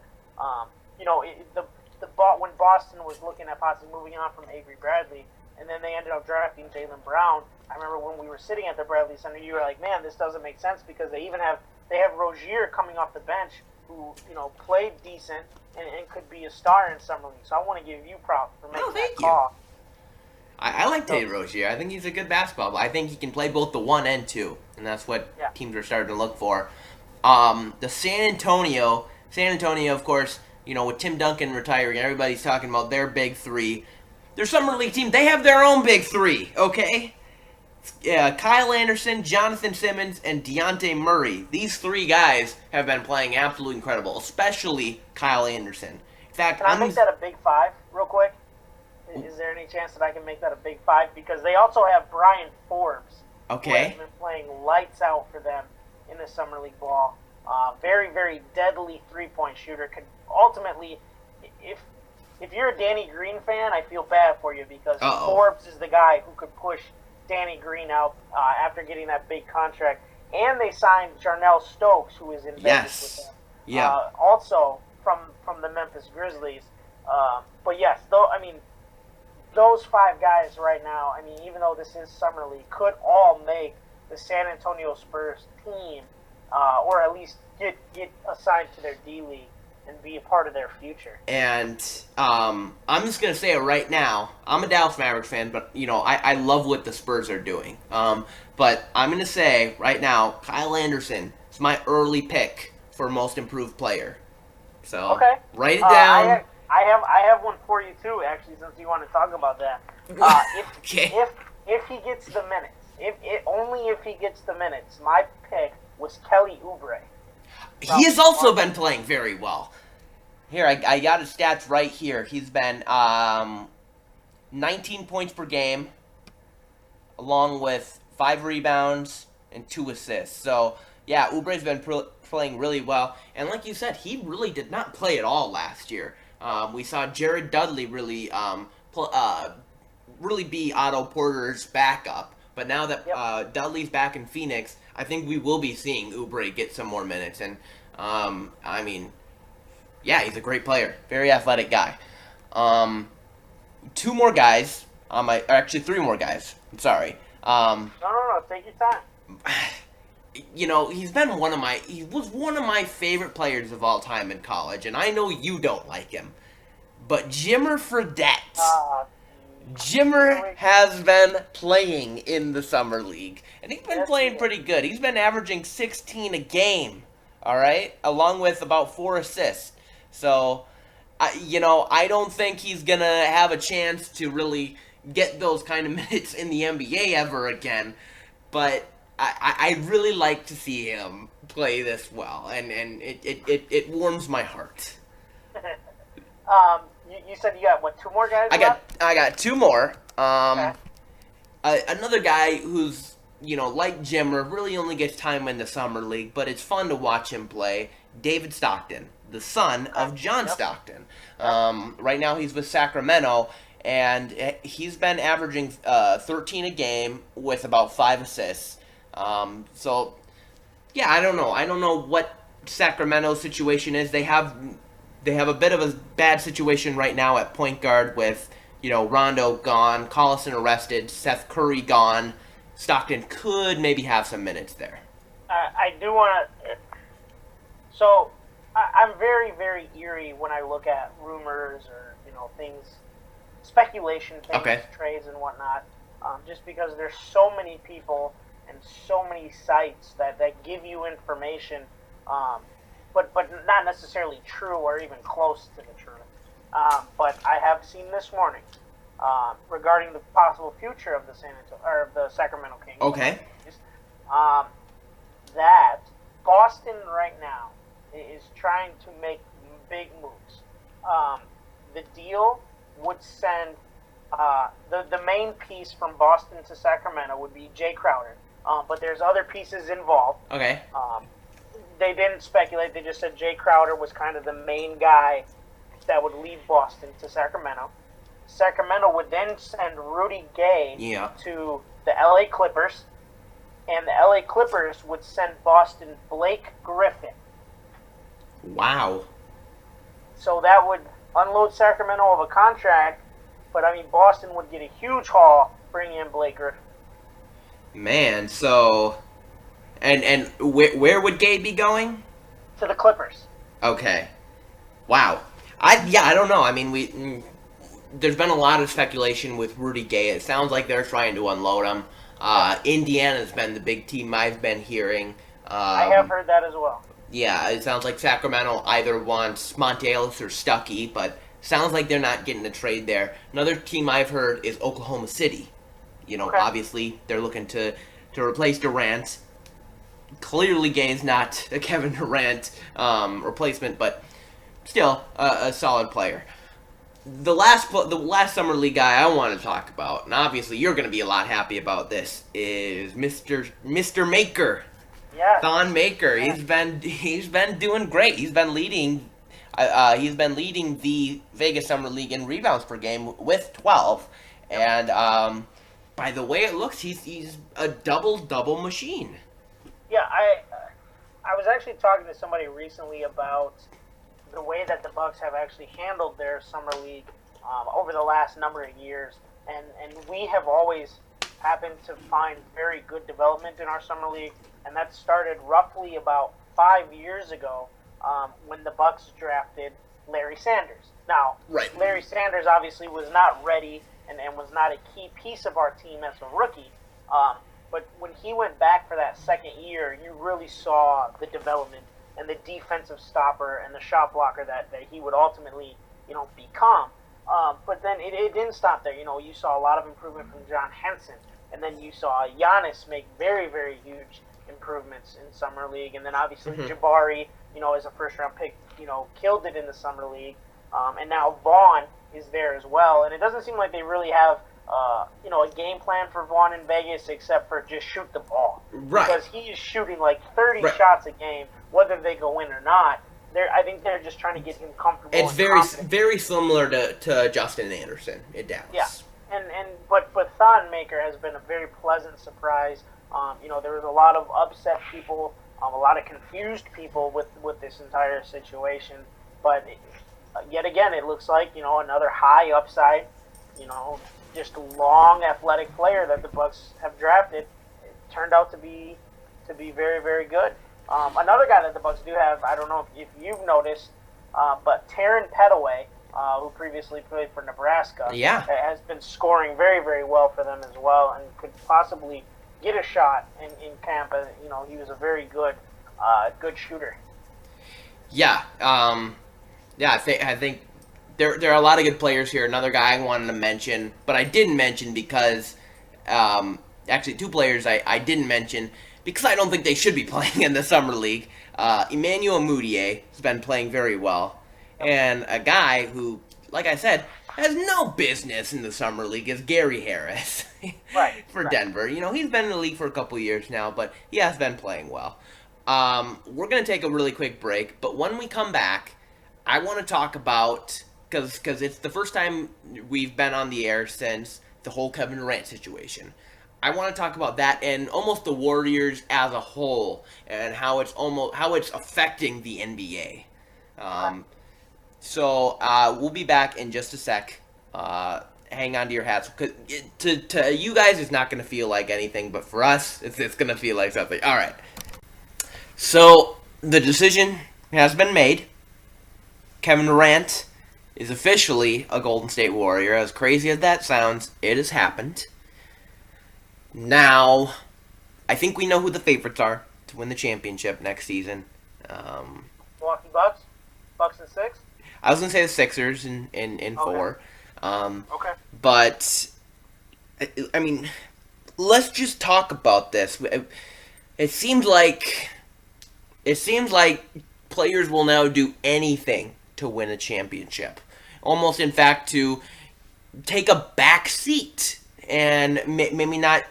when Boston was looking at possibly moving on from Avery Bradley, and then they ended up drafting Jaylen Brown. I remember when we were sitting at the Bradley Center, you were like, "Man, this doesn't make sense," because they have Rozier coming off the bench who played decent and could be a star in Summer League. So I want to give you props for making that call. I like Teddy Rozier. I think he's a good basketball player. I think he can play both the 1 and 2, and that's what teams are starting to look for. The San Antonio, of course. With Tim Duncan retiring, everybody's talking about their big three. Their Summer League team, they have their own big three, okay? Kyle Anderson, Jonathan Simmons, and Dejounte Murray. These three guys have been playing absolutely incredible, especially Kyle Anderson. In fact, can I make that a big five real quick? Is there any chance that I can make that a big five? Because they also have Brian Forbes. Okay. Who has been playing lights out for them in the Summer League ball. Very, very deadly three-point shooter. Could ultimately, if you're a Danny Green fan, I feel bad for you because Forbes is the guy who could push Danny Green out after getting that big contract. And they signed Jarnell Stokes, who is in Vegas with them. Yeah. Also from the Memphis Grizzlies. But yes, though I mean, those 5 guys right now. I mean, even though this is summer league, could all make the San Antonio Spurs team, or at least get assigned to their D League and be a part of their future. And I'm just gonna say it right now. I'm a Dallas Mavericks fan, but I love what the Spurs are doing. But I'm gonna say right now, Kyle Anderson is my early pick for most improved player. So Okay. write it down. I have one for you too, actually, since you want to talk about that. Okay. If he gets the minutes, only if he gets the minutes, my pick was Kelly Oubre. He has also been playing very well. Here, I got his stats right here. He's been 19 points per game, along with 5 rebounds and 2 assists. So, yeah, Oubre's been playing really well. And like you said, he really did not play at all last year. We saw Jared Dudley really be Otto Porter's backup. But now that Dudley's back in Phoenix, I think we will be seeing Oubre get some more minutes. And, I mean, yeah, he's a great player. Very athletic guy. 2 more guys. Actually, 3 more guys. I'm sorry. No. Take your time. He was one of my favorite players of all time in college, and I know you don't like him. But Jimmer Fredette. Jimmer has been playing in the summer league, and he's been playing pretty good. He's been averaging 16 a game, all right, along with about 4 assists. So, I don't think he's going to have a chance to really get those kind of minutes in the NBA ever again, but I really like to see him play this well, and it warms my heart. You said you got, 2 more guys left? I got 2 more. Okay. Another guy who's, like Jimmer, really only gets time in the summer league, but it's fun to watch him play. David Stockton, the son of John Stockton. Right now he's with Sacramento, and he's been averaging 13 a game with about 5 assists. So, yeah, I don't know. I don't know what Sacramento's situation is. They have a bit of a bad situation right now at point guard with, Rondo gone, Collison arrested, Seth Curry gone. Stockton could maybe have some minutes there. I do want to... So, I'm very, very eerie when I look at rumors or, things, speculation things, trades and whatnot, just because there's so many people and so many sites that give you information, but not necessarily true or even close to the truth. But I have seen this morning regarding the possible future of the Sacramento Kings. Okay. That Boston right now is trying to make big moves. The deal would send the main piece from Boston to Sacramento would be Jay Crowder, but there's other pieces involved. Okay. They didn't speculate. They just said Jay Crowder was kind of the main guy that would lead Boston to Sacramento. Sacramento would then send Rudy Gay to the LA Clippers, and the LA Clippers would send Boston Blake Griffin. Wow. So that would unload Sacramento of a contract, but I mean Boston would get a huge haul bringing in Blake Griffin. Man, so and where would Gay be going? To the Clippers. Okay. Wow. I don't know. I mean, there's been a lot of speculation with Rudy Gay. It sounds like they're trying to unload him. Indiana's been the big team I've been hearing. I have heard that as well. Yeah, it sounds like Sacramento either wants Monte Ellis or Stuckey, but sounds like they're not getting a trade there. Another team I've heard is Oklahoma City. Obviously they're looking to replace Durant. Clearly Gay's not a Kevin Durant replacement, but still a solid player. The last summer league guy I want to talk about, and obviously you're going to be a lot happy about this, is Mr. Maker. Yeah. Thon Maker. Yeah. He's been doing great. He's been leading the Vegas Summer League in rebounds per game with 12. And by the way it looks, he's a double machine. Yeah, I was actually talking to somebody recently about the way that the Bucks have actually handled their summer league over the last number of years, and we have always happened to find very good development in our summer league, and that started roughly about 5 years ago when the Bucks drafted Larry Sanders. Now, Right. Larry Sanders obviously was not ready and was not a key piece of our team as a rookie. But when he went back for that second year, you really saw the development and the defensive stopper and the shot blocker that he would ultimately, become. But then it didn't stop there. You saw a lot of improvement from John Henson, and then you saw Giannis make very, very huge improvements in summer league, and then obviously Jabari, as a first-round pick, killed it in the summer league, and now Vaughn is there as well, and it doesn't seem like they really have a game plan for Vaughn in Vegas except for just shoot the ball. Right. Because he is shooting like 30 Right. shots a game, whether they go in or not. I think they're just trying to get him comfortable. It's and very confident. very similar to Justin Anderson in Dallas. Yeah, but Thonmaker has been a very pleasant surprise. There was a lot of upset people, a lot of confused people with this entire situation. But yet again, it looks like another high upside, just long athletic player that the Bucks have drafted. It turned out to be very, very good. Another guy that the Bucks do have, I don't know if you've noticed, but Taron Petaway, who previously played for Nebraska, has been scoring very, very well for them as well, and could possibly get a shot in camp. He was a very good shooter. Yeah. I think there are a lot of good players here. Another guy I wanted to mention, but I didn't mention because actually two players I didn't mention because I don't think they should be playing in the summer league. Emmanuel Mudiay has been playing very well, and a guy who, like I said, has no business in the summer league is Gary Harris for Denver. He's been in the league for a couple years now, but he has been playing well. We're going to take a really quick break, but when we come back, I want to talk about, because it's the first time we've been on the air since the whole Kevin Durant situation. I want to talk about that and almost the Warriors as a whole and how it's affecting the NBA. So we'll be back in just a sec. Hang on to your hats, because to you guys it's not going to feel like anything, but for us it's going to feel like something. All right. So the decision has been made. Kevin Durant is officially a Golden State Warrior. As crazy as that sounds, it has happened. Now, I think we know who the favorites are to win the championship next season. Milwaukee Bucks? Bucks in 6? I was going to say the Sixers in 4. Okay. But, I mean, let's just talk about this. It seems like players will now do anything to win a championship. Almost, in fact, to take a back seat and maybe not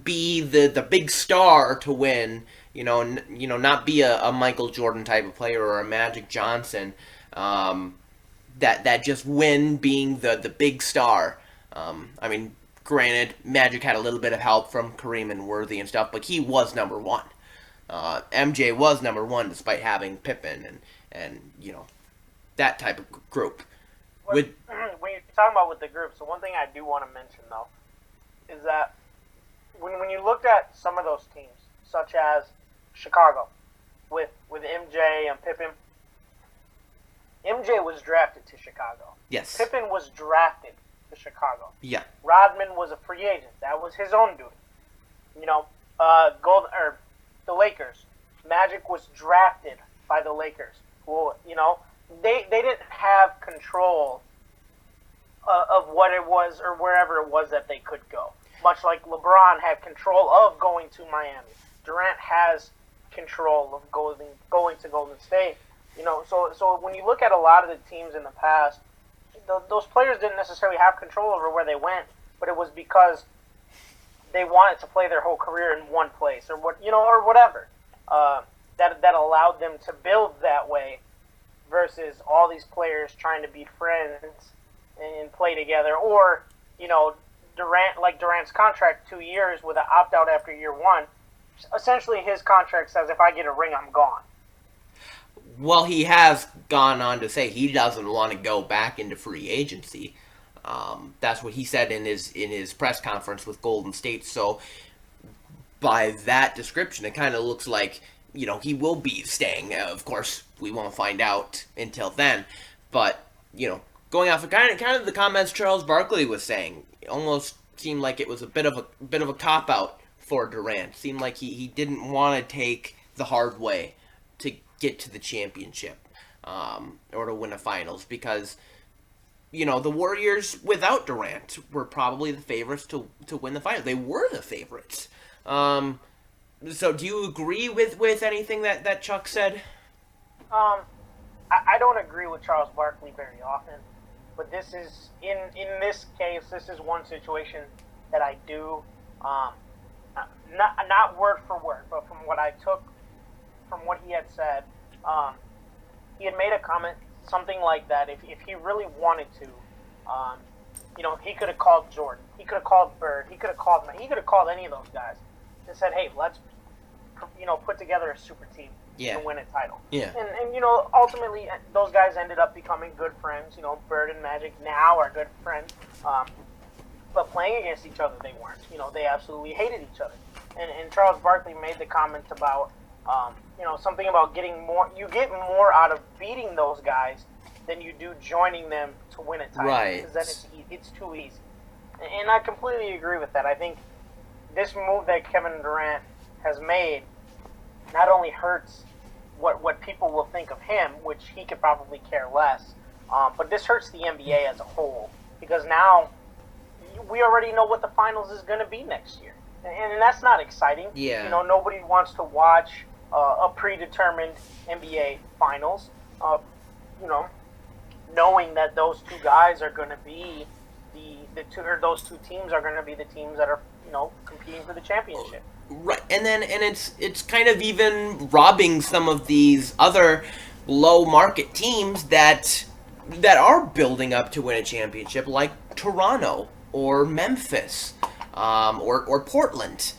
be the big star to win. Not be a Michael Jordan type of player or a Magic Johnson. That just win being the big star. I mean, granted, Magic had a little bit of help from Kareem and Worthy and stuff, but he was number one. MJ was number one despite having Pippen and that type of group. When you're talking about with the group, so one thing I do want to mention though is that when you looked at some of those teams, such as Chicago, with MJ and Pippen, MJ was drafted to Chicago. Yes. Pippen was drafted to Chicago. Yeah. Rodman was a free agent. That was his own doing. The Lakers. Magic was drafted by the Lakers. Well, they didn't have control of what it was or wherever it was that they could go. Much like LeBron had control of going to Miami. Durant has control of going to Golden State. So when you look at a lot of the teams in the past, those players didn't necessarily have control over where they went, but it was because they wanted to play their whole career in one place or whatever. That allowed them to build that way versus all these players trying to be friends and play together, or Durant's contract, 2 years with an opt-out after year 1. Essentially, his contract says, if I get a ring, I'm gone. Well, he has gone on to say he doesn't want to go back into free agency. That's what he said in his press conference with Golden State. So by that description, it kind of looks like he will be staying. Of course, we won't find out until then. But going off of kind of the comments Charles Barkley was saying, it almost seemed like it was a bit of a cop out for Durant. Seemed like he didn't want to take the hard way to get to the championship or to win a finals, because the Warriors without Durant were probably the favorites to win the finals. They were the favorites. So do you agree with anything that Chuck said? I don't agree with Charles Barkley very often, but this is in this case, this is one situation that I do, not word for word, but from what I took from what he had said, he had made a comment something like that. If he really wanted to, he could have called Jordan, he could have called Bird, he could have called any of those guys and said, hey, let's put together a super team to win a title. Yeah. And ultimately those guys ended up becoming good friends. Bird and Magic now are good friends. But playing against each other, they weren't. They absolutely hated each other. And Charles Barkley made the comment about, something about getting more. You get more out of beating those guys than you do joining them to win a title. Right. Because then it's too easy. And I completely agree with that. I think this move that Kevin Durant has made not only hurts what people will think of him, which he could probably care less, but this hurts the NBA as a whole, because now we already know what the finals is going to be next year, and that's not exciting. Yeah. Nobody wants to watch a predetermined NBA finals. Knowing that those two guys are going to be those two teams are going to be the teams that are competing for the championship. Right, and it's kind of even robbing some of these other low market teams that are building up to win a championship, like Toronto or Memphis, or Portland.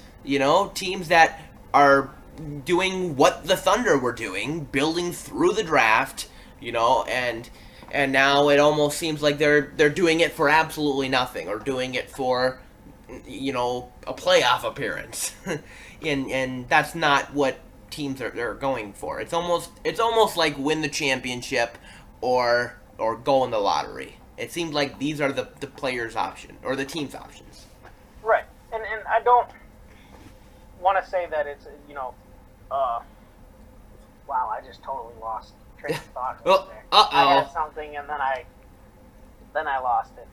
Teams that are doing what the Thunder were doing, building through the draft. And now it almost seems like they're doing it for absolutely nothing, or doing it for a playoff appearance. and that's not what teams are going for. It's almost like win the championship or go in the lottery. It seems like these are the players' option, or the team's options. Right. And I don't want to say that it's wow, I just totally lost train of thought right there. I had something and then I lost it.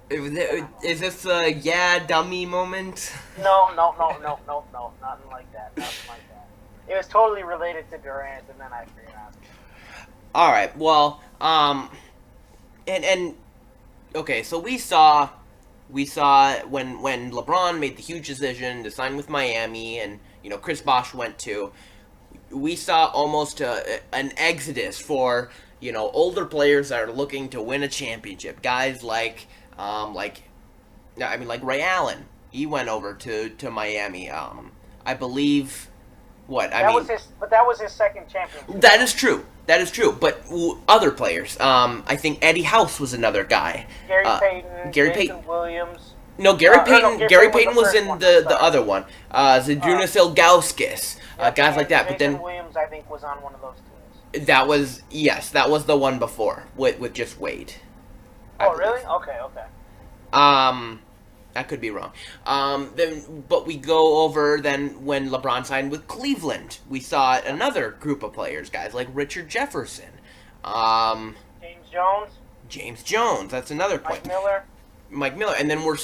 Is this a dummy moment? No, nothing like that. It was totally related to Durant, and then I figured out. All right, well, and okay, so we saw when LeBron made the huge decision to sign with Miami, and Chris Bosh went too. We saw almost an exodus for older players that are looking to win a championship. Guys like Ray Allen. He went over to Miami. I believe. That was his second championship. That is true. But other players. I think Eddie House was another guy. Gary Payton. Williams. No, Gary Payton was in the other one. Zydrunas Ilgauskas. Guys like that. But then Williams, I think, was on one of those teams. That was the one before with just Wade. Oh, really? Okay. I could be wrong. But we go over then when LeBron signed with Cleveland. We saw another group of players, guys like Richard Jefferson, James Jones. That's another point. Mike Miller, and then we're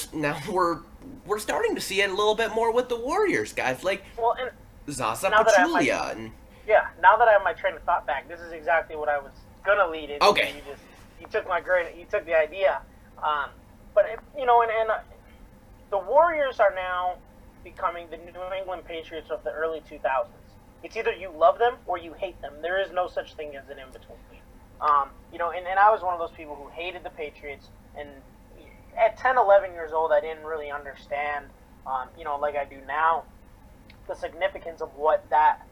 starting to see it a little bit more with the Warriors, guys like Zaza Pachulia. Now that I have my train of thought back, this is exactly what I was gonna lead into. Okay. You took the idea. But the Warriors are now becoming the New England Patriots of the early 2000s. It's either you love them or you hate them. There is no such thing as an in-between. And I was one of those people who hated the Patriots, and at 10, 11 years old, I didn't really understand, like I do now, the significance of what that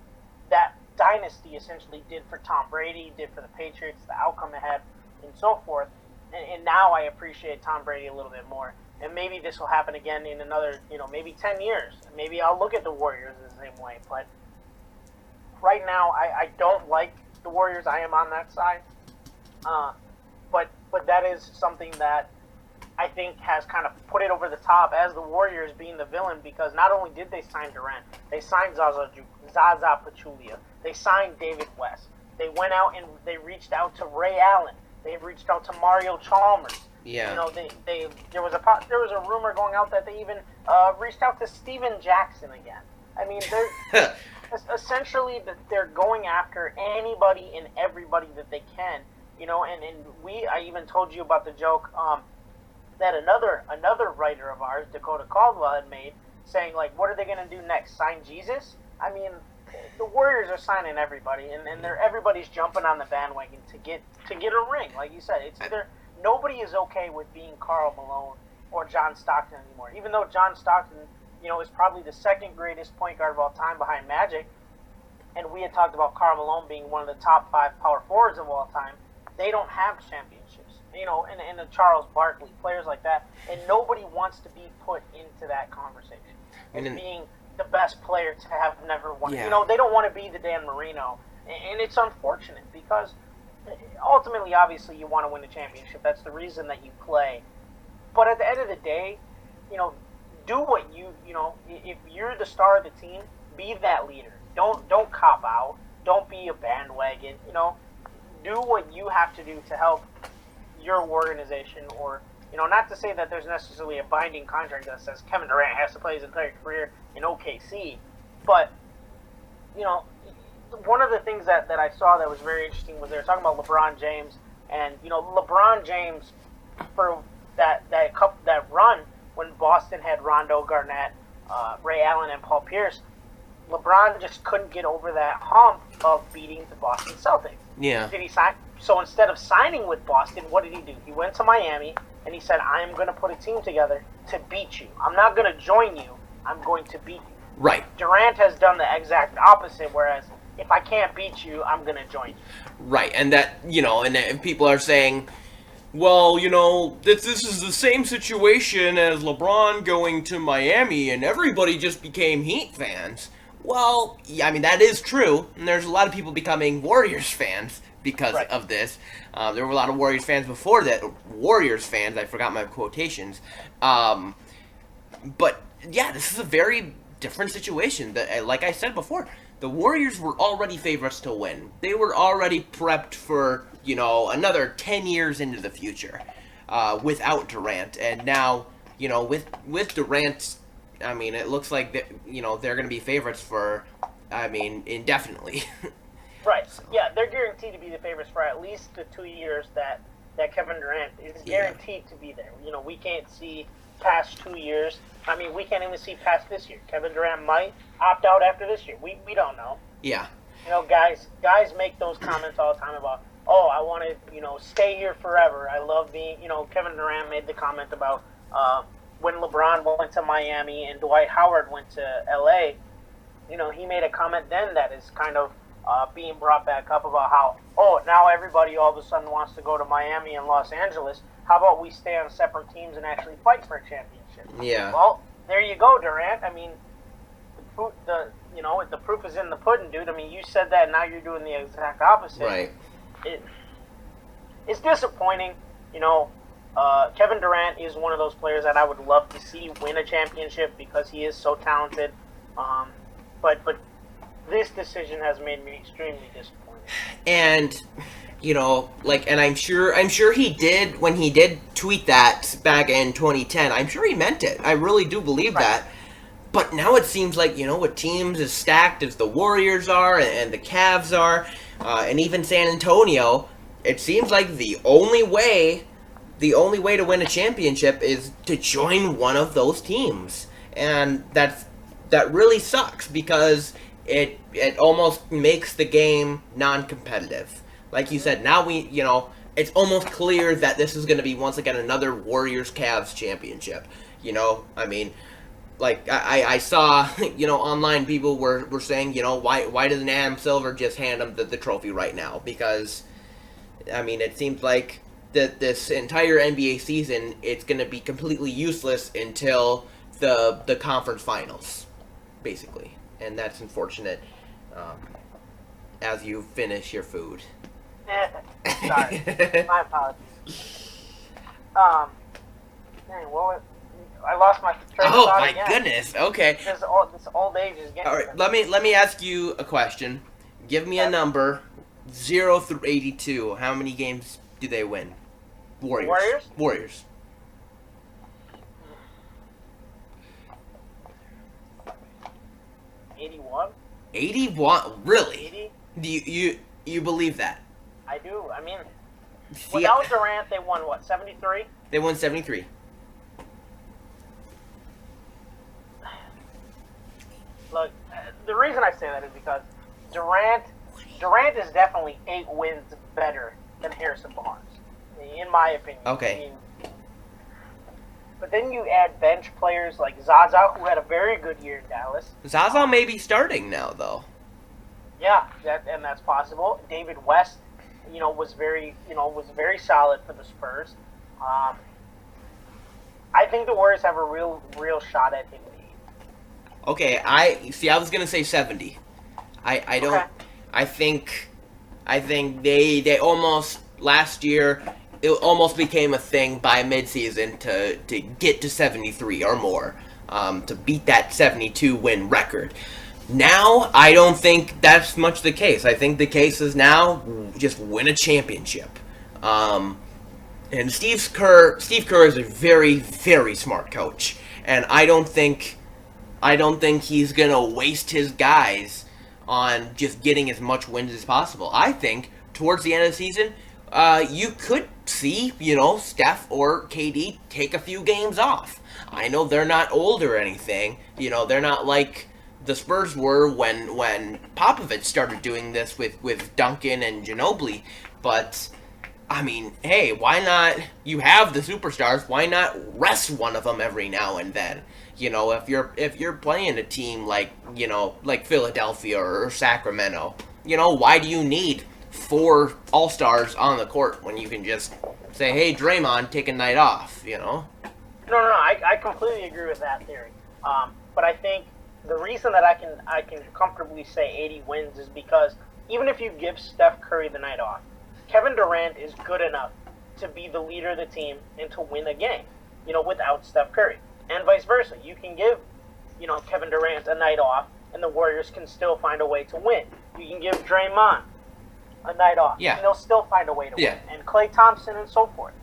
dynasty essentially did for Tom Brady, did for the Patriots, the outcome it had, and so forth. And now I appreciate Tom Brady a little bit more. And maybe this will happen again in another, maybe 10 years. Maybe I'll look at the Warriors the same way. But right now, I don't like the Warriors. I am on that side. But that is something that I think has kind of put it over the top as the Warriors being the villain, because not only did they sign Durant, they signed Zaza Pachulia, they signed David West, they went out and they reached out to Ray Allen, they reached out to Mario Chalmers. Yeah. There was a rumor going out that they even reached out to Steven Jackson again. I mean, they're essentially they're going after anybody and everybody that they can. And I even told you about the joke that another writer of ours, Dakota Caldwell, had made, saying, like, what are they going to do next? Sign Jesus? I mean, the Warriors are signing everybody, and everybody's jumping on the bandwagon to get a ring. Like you said, it's either nobody is okay with being Karl Malone or John Stockton anymore. Even though John Stockton, is probably the second greatest point guard of all time behind Magic, and we had talked about Karl Malone being one of the top 5 power forwards of all time. They don't have championships, and the Charles Barkley, players like that, and nobody wants to be put into that conversation as being the best player to have never won. Yeah. They don't want to be the Dan Marino, and it's unfortunate because ultimately, obviously, you want to win a championship. That's the reason that you play. But at the end of the day, do what if you're the star of the team, be that leader. Don't cop out. Don't be a bandwagon. Do what you have to do to help your organization, or not to say that there's necessarily a binding contract that says Kevin Durant has to play his entire career in OKC, but one of the things that I saw that was very interesting was they were talking about LeBron James, and LeBron James, for that run when Boston had Rondo, Garnett, Ray Allen, and Paul Pierce, LeBron just couldn't get over that hump of beating the Boston Celtics. Yeah. Did he sign? So instead of signing with Boston, what did he do? He went to Miami and he said, "I'm going to put a team together to beat you. I'm not going to join you. I'm going to beat you." Right. Durant has done the exact opposite. Whereas if I can't beat you, I'm going to join you. Right, and that and people are saying, well, this is the same situation as LeBron going to Miami, and everybody just became Heat fans. Well, yeah, I mean, that is true, and there's a lot of people becoming Warriors fans because of this. There were a lot of Warriors fans before that. Warriors fans, I forgot my quotations. But, yeah, this is a very different situation. Like I said before, the Warriors were already favorites to win. They were already prepped for, another 10 years into the future without Durant. And now, with Durant, I mean, it looks like they're going to be favorites for, indefinitely. Right. So. Yeah, they're guaranteed to be the favorites for at least the 2 years that Kevin Durant is guaranteed to be there. We can't see past 2 years. I mean, we can't even see past this year. Kevin Durant might opt out after this year. We don't know. Yeah. Guys make those comments all the time about, oh, I want to, stay here forever. I love being, Kevin Durant made the comment about when LeBron went to Miami and Dwight Howard went to LA, he made a comment then that is kind of being brought back up about how, now everybody all of a sudden wants to go to Miami and Los Angeles. How about we stay on separate teams and actually fight for a championship? Yeah. Well, there you go, Durant. I mean, the proof is in the pudding, dude. I mean, you said that, and now you're doing the exact opposite. Right. It's disappointing. Kevin Durant is one of those players that I would love to see win a championship because he is so talented. But this decision has made me extremely disappointed. And and I'm sure he did when he did tweet that back in 2010. I'm sure he meant it. I really do believe that. But now it seems like, with teams as stacked as the Warriors are and the Cavs are, and even San Antonio, it seems like the only way to win a championship is to join one of those teams. And that really sucks because it almost makes the game non-competitive. Like you said, now it's almost clear that this is going to be once again another Warriors-Cavs championship. like I saw, online people were saying, why doesn't Adam Silver just hand him the trophy right now? Because, I mean, it seems like that this entire NBA season, it's going to be completely useless until the conference finals, basically. And that's unfortunate, as you finish your food. Sorry. My apologies. I lost my train of thought again. Goodness. Okay. This old age is getting. All right. Let me ask you a question. Give me a number, 0 through 82. How many games do they win? Warriors. 81. 81. Really? 80. Do you believe that? I do. I mean, without Durant, they won what? 73. They won 73. Look, the reason I say that is because Durant is definitely 8 wins better than Harrison Barnes, in my opinion. Okay. I mean, but then you add bench players like Zaza, who had a very good year in Dallas. Zaza may be starting now, though. Yeah, that's possible. David West, was very solid for the Spurs. I think the Warriors have a real shot at him. Okay, I was gonna say 70. I don't. Okay. I think they almost last year. It almost became a thing by midseason to get to 73 or more, to beat that 72 win record. Now I don't think that's much the case. I think the case is now just win a championship. And Steve Kerr is a very, very smart coach, and I don't think he's gonna waste his guys on just getting as much wins as possible. I think towards the end of the season, you could see, Steph or KD take a few games off. I know they're not old or anything. They're not like the Spurs were when Popovich started doing this with Duncan and Ginobili. But, I mean, hey, why not? You have the superstars. Why not rest one of them every now and then? If you're playing a team like Philadelphia or Sacramento, why do you need 4 all-stars on the court when you can just say, hey, Draymond, take a night off, No, I completely agree with that theory. But I think the reason that I can comfortably say 80 wins is because even if you give Steph Curry the night off, Kevin Durant is good enough to be the leader of the team and to win a game, without Steph Curry. And vice versa. You can give, Kevin Durant a night off, and the Warriors can still find a way to win. You can give Draymond a night off, and they'll still find a way to win. And Klay Thompson and so forth.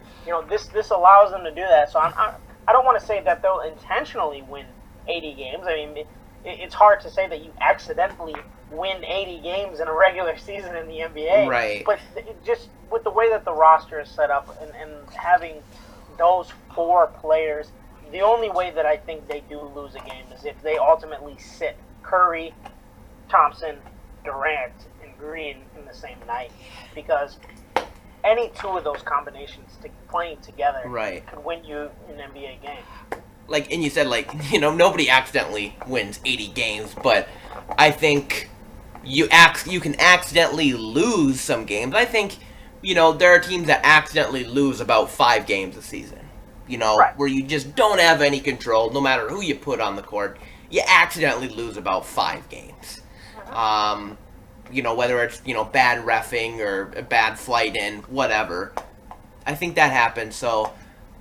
This allows them to do that. So I don't want to say that they'll intentionally win 80 games. I mean, it's hard to say that you accidentally win 80 games in a regular season in the NBA. Right. But just with the way that the roster is set up and having those 4 players, the only way that I think they do lose a game is if they ultimately sit Curry, Thompson, Durant, and Green in the same night. Because any 2 of those combinations playing together could win you an NBA game. And you said, nobody accidentally wins 80 games, but I think you can accidentally lose some games. I think, there are teams that accidentally lose about 5 games a season. Where you just don't have any control, no matter who you put on the court. You accidentally lose about 5 games. Whether it's, bad reffing or a bad flight in, whatever. I think that happens, so,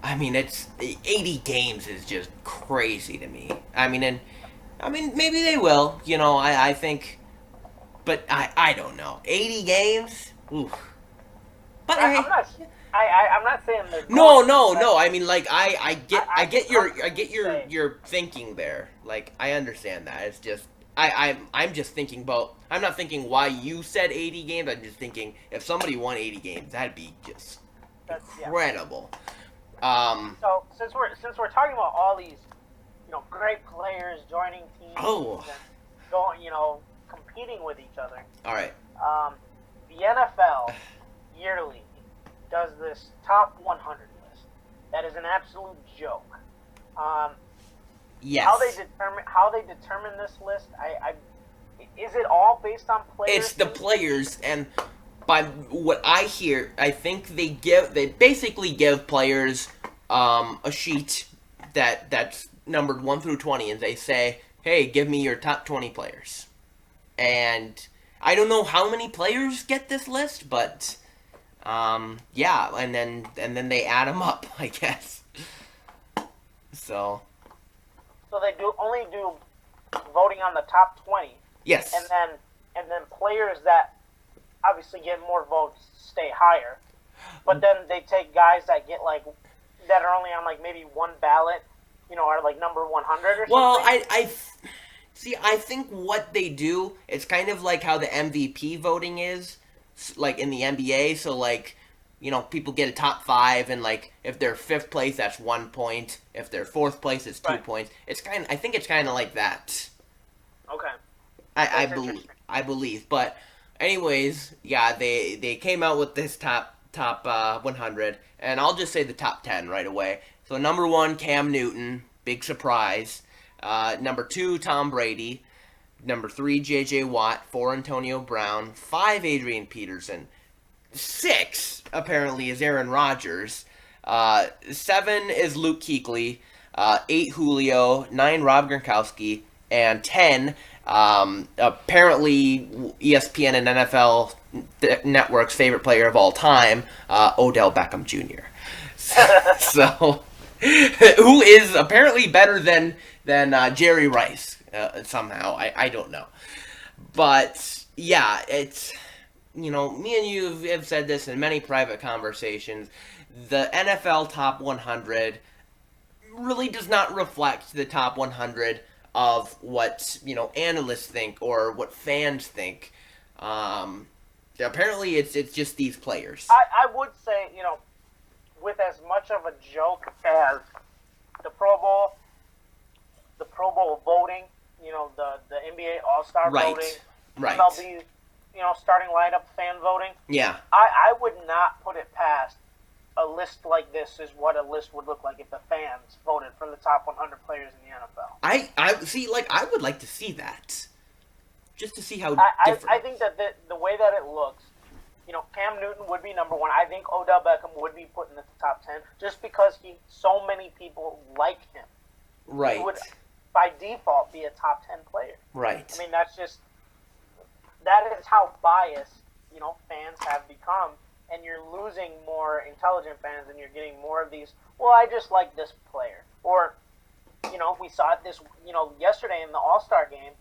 I mean, 80 games is just crazy to me. Maybe they will, I think, but I don't know. 80 games? Oof. But I'm not saying they're no. I mean, I get your thinking there. I understand that. It's just I'm just thinking about. I'm not thinking why you said 80 games. I'm just thinking if somebody won 80 games, that'd be just incredible. So since we're talking about all these, great players joining teams and going, competing with each other. All right. The NFL yearly does this top 100 list. That is an absolute joke. Yes. How they determine this list, is it all based on players? It's the players, and by what I hear, I think they basically give players a sheet that's numbered 1 through 20, and they say, "Hey, give me your top 20 players." And I don't know how many players get this list, but yeah, and then they add them up, I guess. So they only do voting on the top 20. yes. And then players that obviously get more votes stay higher. But then they take guys that get that are only on maybe one ballot, are number 100 or something. Well, I think what they do, it's kind of like how the MVP voting is, like in the NBA. So people get a top 5, and if they're 5th place, that's 1 point. If they're 4th place, it's 2 points. I think it's kind of like that. Okay. I believe. But anyways, yeah, they came out with this top 100, and I'll just say the top 10 right away. So number 1, Cam Newton, big surprise. Number 2, Tom Brady. Number 3, J.J. Watt. 4, Antonio Brown. 5, Adrian Peterson. 6, apparently, is Aaron Rodgers. 7 is Luke Kuechly. 8, Julio. 9, Rob Gronkowski. And 10, apparently ESPN and NFL Network's favorite player of all time, Odell Beckham Jr. So who is apparently better than Jerry Rice somehow. I don't know. But yeah, it's, me and you have said this in many private conversations. The NFL top 100 really does not reflect the top 100 of what analysts think or what fans think. Apparently, it's just these players. I would say, with as much of a joke as the Pro Bowl voting, the NBA All-Star voting, right, MLB, starting lineup fan voting. Yeah, I would not put it past a list like this is what a list would look like if the fans voted for the top 100 players in the NFL. I see. I would like to see that, just to see how different. I think that the way that it looks, Cam Newton would be number 1. I think Odell Beckham would be put in the top 10 just because so many people like him. Right. He would, by default, be a top 10 player. Right. I mean, that is how biased fans have become. And you're losing more intelligent fans, and you're getting more of these, well, I just like this player. Or, we saw it yesterday in the All-Star game,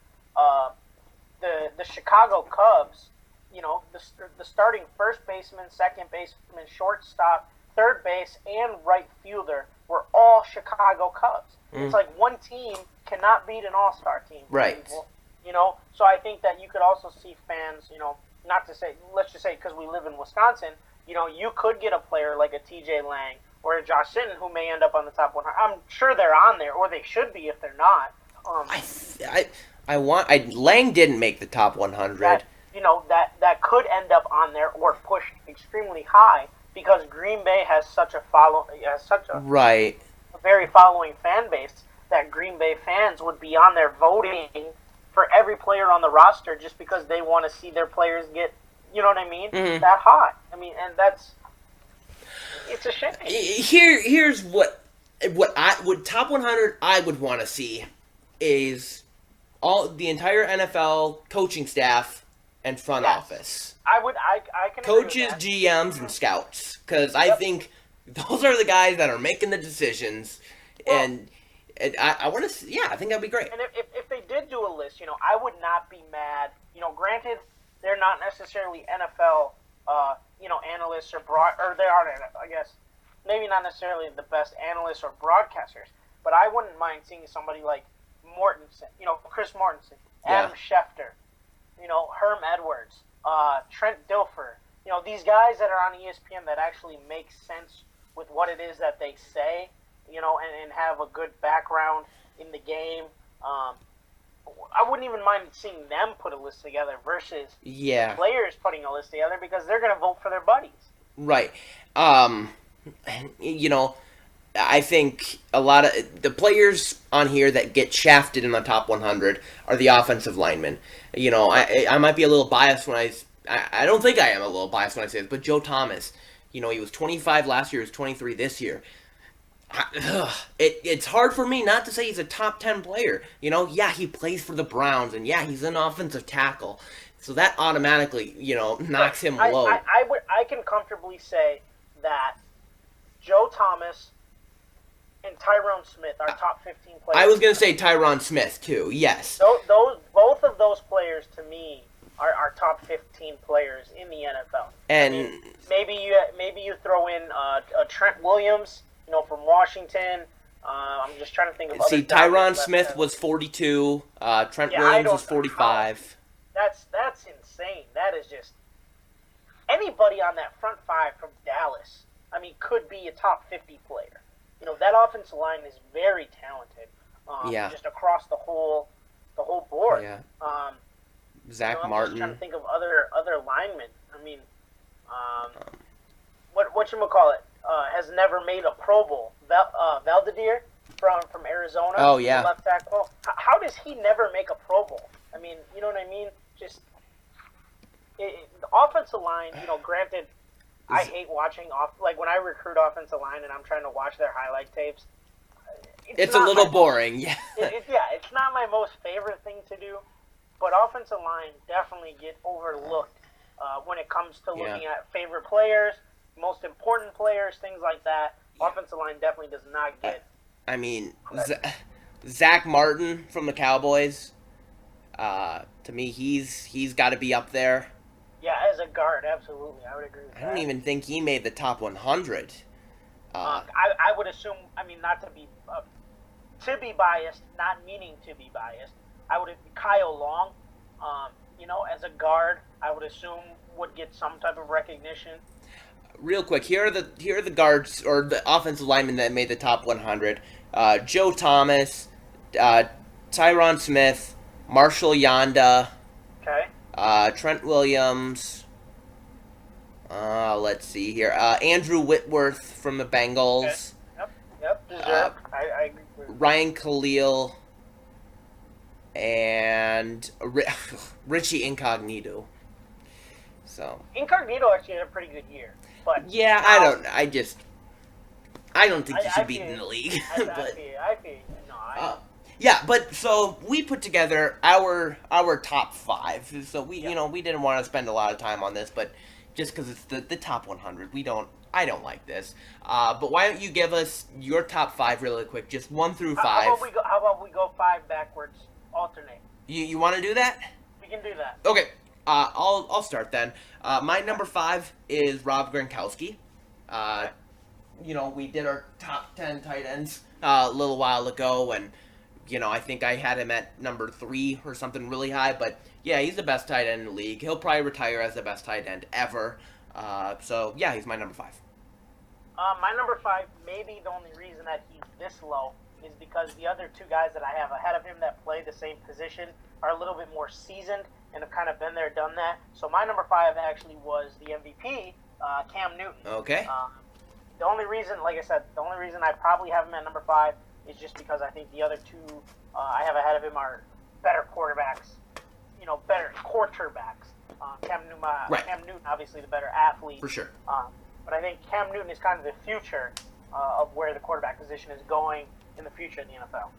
the Chicago Cubs, the starting first baseman, second baseman, shortstop, third base, and right fielder were all Chicago Cubs. It's like one team cannot beat an All-Star team. Right. So I think that you could also see fans, not to say, let's just say because we live in Wisconsin, you could get a player like a TJ Lang or a Josh Sitton who may end up on the top 100. I'm sure they're on there, or they should be if they're not. Lang didn't make the top 100. That could end up on there or pushed extremely high because Green Bay has such a right, a very following fan base that Green Bay fans would be on there voting for every player on the roster just because they want to see their players get, that hot. I mean, and it's a shame. Here's what top 100 I would want to see is the entire NFL coaching staff and front office. I can coaches, agree with GMs, and scouts, because I think those are the guys that are making the decisions, and I want to. Yeah, I think that'd be great. And if they did do a list, I would not be mad. Granted, they're not necessarily NFL, analysts or they aren't. I guess maybe not necessarily the best analysts or broadcasters, but I wouldn't mind seeing somebody like Mortensen, Chris Mortensen, Adam Schefter, Herm Edwards, Trent Dilfer, these guys that are on ESPN that actually make sense with what it is that they say, and have a good background in the game. I wouldn't even mind seeing them put a list together versus players putting a list together because they're going to vote for their buddies. Right. I think a lot of the players on here that get shafted in the top 100 are the offensive linemen. You know, I might be a little biased when I don't think I am a little biased when I say this, but Joe Thomas, you know, he was 25 last year, he was 23 this year. It's hard for me not to say he's a top 10 player. You know, yeah, he plays for the Browns, and yeah, he's an offensive tackle. So that automatically, you know, knocks him low. I can comfortably say that Joe Thomas and Tyrone Smith are top 15 players. I was going to say Tyron Smith, too, yes. Both of those players, to me, are top 15 players in the NFL. And I mean, maybe you throw in a Trent Williams, you know, from Washington. I'm just trying to think of other. See, Tyron Smith was 42. Trent Williams was 45. That's insane. That is just anybody on that front five from Dallas. I mean, could be a top 50 player. You know, that offensive line is very talented. Just across the whole board. Yeah. Zach Martin. I'm just trying to think of other linemen. I mean, whatchamacallit has never made a Pro Bowl. Valdadir from Arizona. Oh, yeah. Left tackle. How does he never make a Pro Bowl? I mean, you know what I mean? Just the offensive line, you know, granted, I hate watching like when I recruit offensive line and I'm trying to watch their highlight tapes. It's a little boring, yeah. It's not my most favorite thing to do, but offensive line definitely get overlooked when it comes to looking at favorite players, most important players, things like that. Yeah. Offensive line definitely does not get. I mean, Zach Martin from the Cowboys. To me, he's got to be up there. Yeah, as a guard, absolutely, I would agree with that. I don't even think he made the top 100. I would assume. I mean, not to be biased, not meaning to be biased. I would Kyle Long, you know, as a guard, I would assume would get some type of recognition. Real quick, here are the guards or the offensive linemen that made the top 100. Joe Thomas, Tyron Smith, Marshall Yanda. Okay. Trent Williams. Let's see here. Andrew Whitworth from the Bengals. Okay. Yep. Deserved. I agree with Ryan Khalil. And Richie Incognito. So Incognito actually had a pretty good year, but yeah, I don't think he should be in the league. I feel. No, yeah, but so we put together our top 5. So we we didn't want to spend a lot of time on this, but just because it's the top 100, I don't like this. But why don't you give us your top 5 really quick, just 1 through 5? How about we go 5 backwards, alternate? You want to do that? We can do that. Okay. I'll start then. My number 5 is Rob Gronkowski. We did our top 10 tight ends a little while ago, and I think I had him at number 3 or something really high. But yeah, he's the best tight end in the league. He'll probably retire as the best tight end ever. So yeah, he's my number 5. My number 5, maybe the only reason that he's this low is because the other 2 guys that I have ahead of him that play the same position are a little bit more seasoned and have kind of been there, done that. So my number 5 actually was the MVP, Cam Newton. Okay. The only reason I probably have him at number 5 is just because I think the other 2 I have ahead of him are better quarterbacks, better quarterbacks. Cam Newton, obviously the better athlete. For sure. But I think Cam Newton is kind of the future of where the quarterback position is going in the future in the NFL.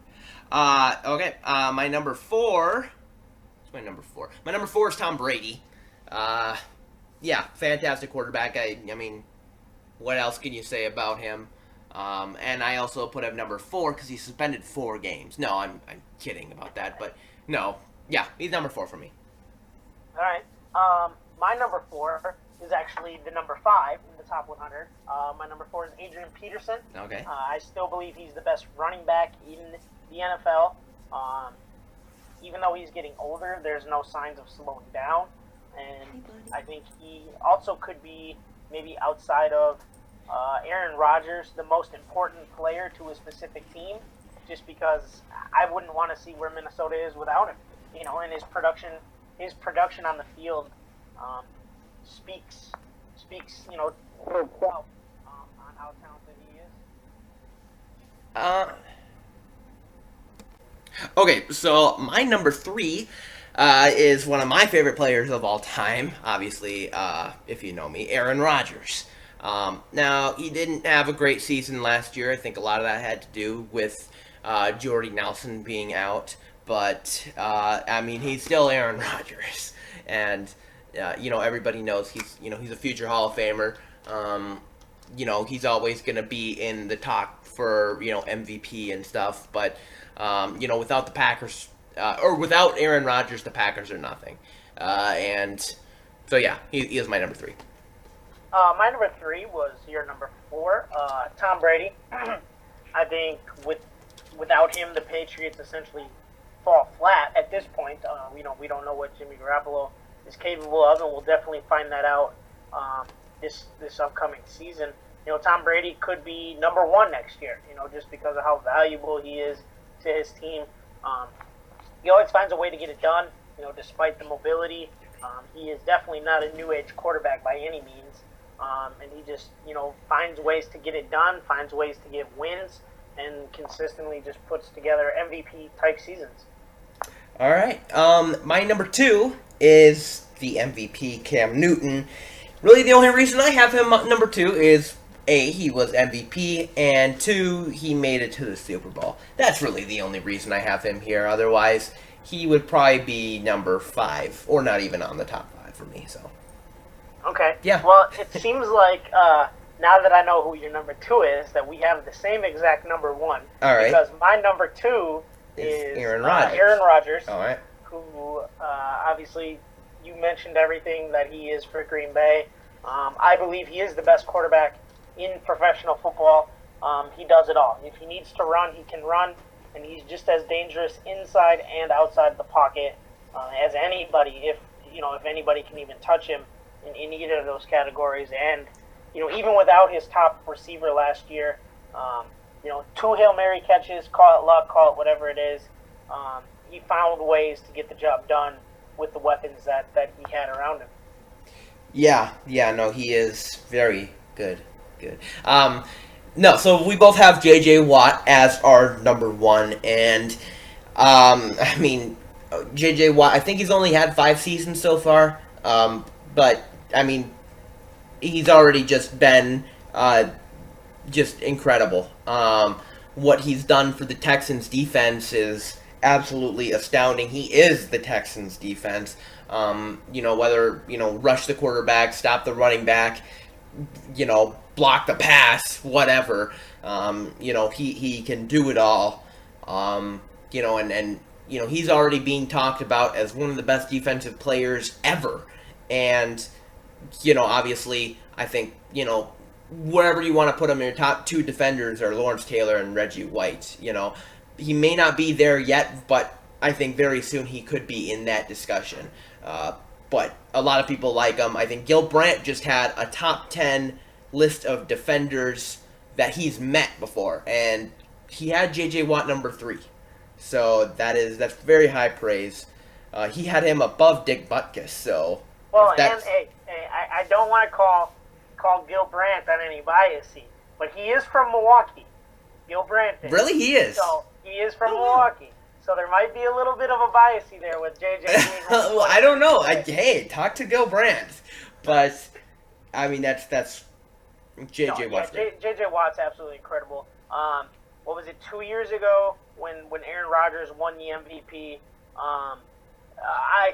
Okay. My number 4. What's my number 4? My number 4 is Tom Brady. Yeah, fantastic quarterback. I mean, what else can you say about him? And I also put him number 4 because he suspended 4 games. No, I'm kidding about that, but no. Yeah, he's number 4 for me. All right. My number 4 is actually the number 5 in the top 100. My number 4 is Adrian Peterson. Okay. I still believe he's the best running back in the NFL. Even though he's getting older, there's no signs of slowing down. And I think he also could be, maybe outside of Aaron Rodgers, the most important player to a specific team, just because I wouldn't want to see where Minnesota is without him. And his production on the field speaks, on how talented he is. Okay, so my number 3 is one of my favorite players of all time. Obviously, if you know me, Aaron Rodgers. Now, he didn't have a great season last year. I think a lot of that had to do with Jordy Nelson being out. But, I mean, he's still Aaron Rodgers. And, everybody knows he's a future Hall of Famer. He's always going to be in the talk for, MVP and stuff. But, without the Packers, or without Aaron Rodgers, the Packers are nothing. And so, yeah, he is my number 3. My number 3 was your number 4, Tom Brady. I think without him, the Patriots essentially fall flat at this point. We don't know what Jimmy Garoppolo is capable of, and we'll definitely find that out this upcoming season. Tom Brady could be number 1 next year. Just because of how valuable he is to his team. He always finds a way to get it done. Despite the mobility, he is definitely not a new age quarterback by any means. And he just, finds ways to get it done, finds ways to get wins, and consistently just puts together MVP-type seasons. All right. My number 2 is the MVP, Cam Newton. Really, the only reason I have him number 2 is, A, he was MVP, and 2, he made it to the Super Bowl. That's really the only reason I have him here. Otherwise, he would probably be number 5, or not even on the top 5 for me, so... Okay. Yeah. Well, it seems like now that I know who your number 2 is, that we have the same exact number 1. All right. Because my number 2 is Aaron Rodgers. Aaron Rodgers. All right. Who obviously you mentioned everything that he is for Green Bay. I believe he is the best quarterback in professional football. He does it all. If he needs to run, he can run, and he's just as dangerous inside and outside the pocket as anybody. If anybody can even touch him in either of those categories. And even without his top receiver last year, 2 Hail Mary catches, call it luck, call it whatever it is, he found ways to get the job done with the weapons that he had around him. Yeah, no, he is very good. No, so we both have J.J. Watt as our number 1, and I mean, J.J. Watt, I think he's only had 5 seasons so far, but I mean, he's already just been just incredible. What he's done for the Texans defense is absolutely astounding. He is the Texans defense. Whether, rush the quarterback, stop the running back, block the pass, whatever. He can do it all. And he's already being talked about as one of the best defensive players ever. And, obviously, I think, wherever you want to put him, your top 2 defenders are Lawrence Taylor and Reggie White. He may not be there yet, but I think very soon he could be in that discussion. But a lot of people like him. I think Gil Brandt just had a top 10 list of defenders that he's met before, and he had J.J. Watt number 3. So that's very high praise. He had him above Dick Butkus. So I don't want to call Gil Brandt on any bias, but he is from Milwaukee. Gil Brandt is. Really, he is. So he is from Milwaukee. So there might be a little bit of a bias there with JJ. Well, I don't know. Hey, talk to Gil Brandt. But I mean, that's JJ Watt. JJ Watt's absolutely incredible. What was it, 2 years ago when Aaron Rodgers won the MVP? I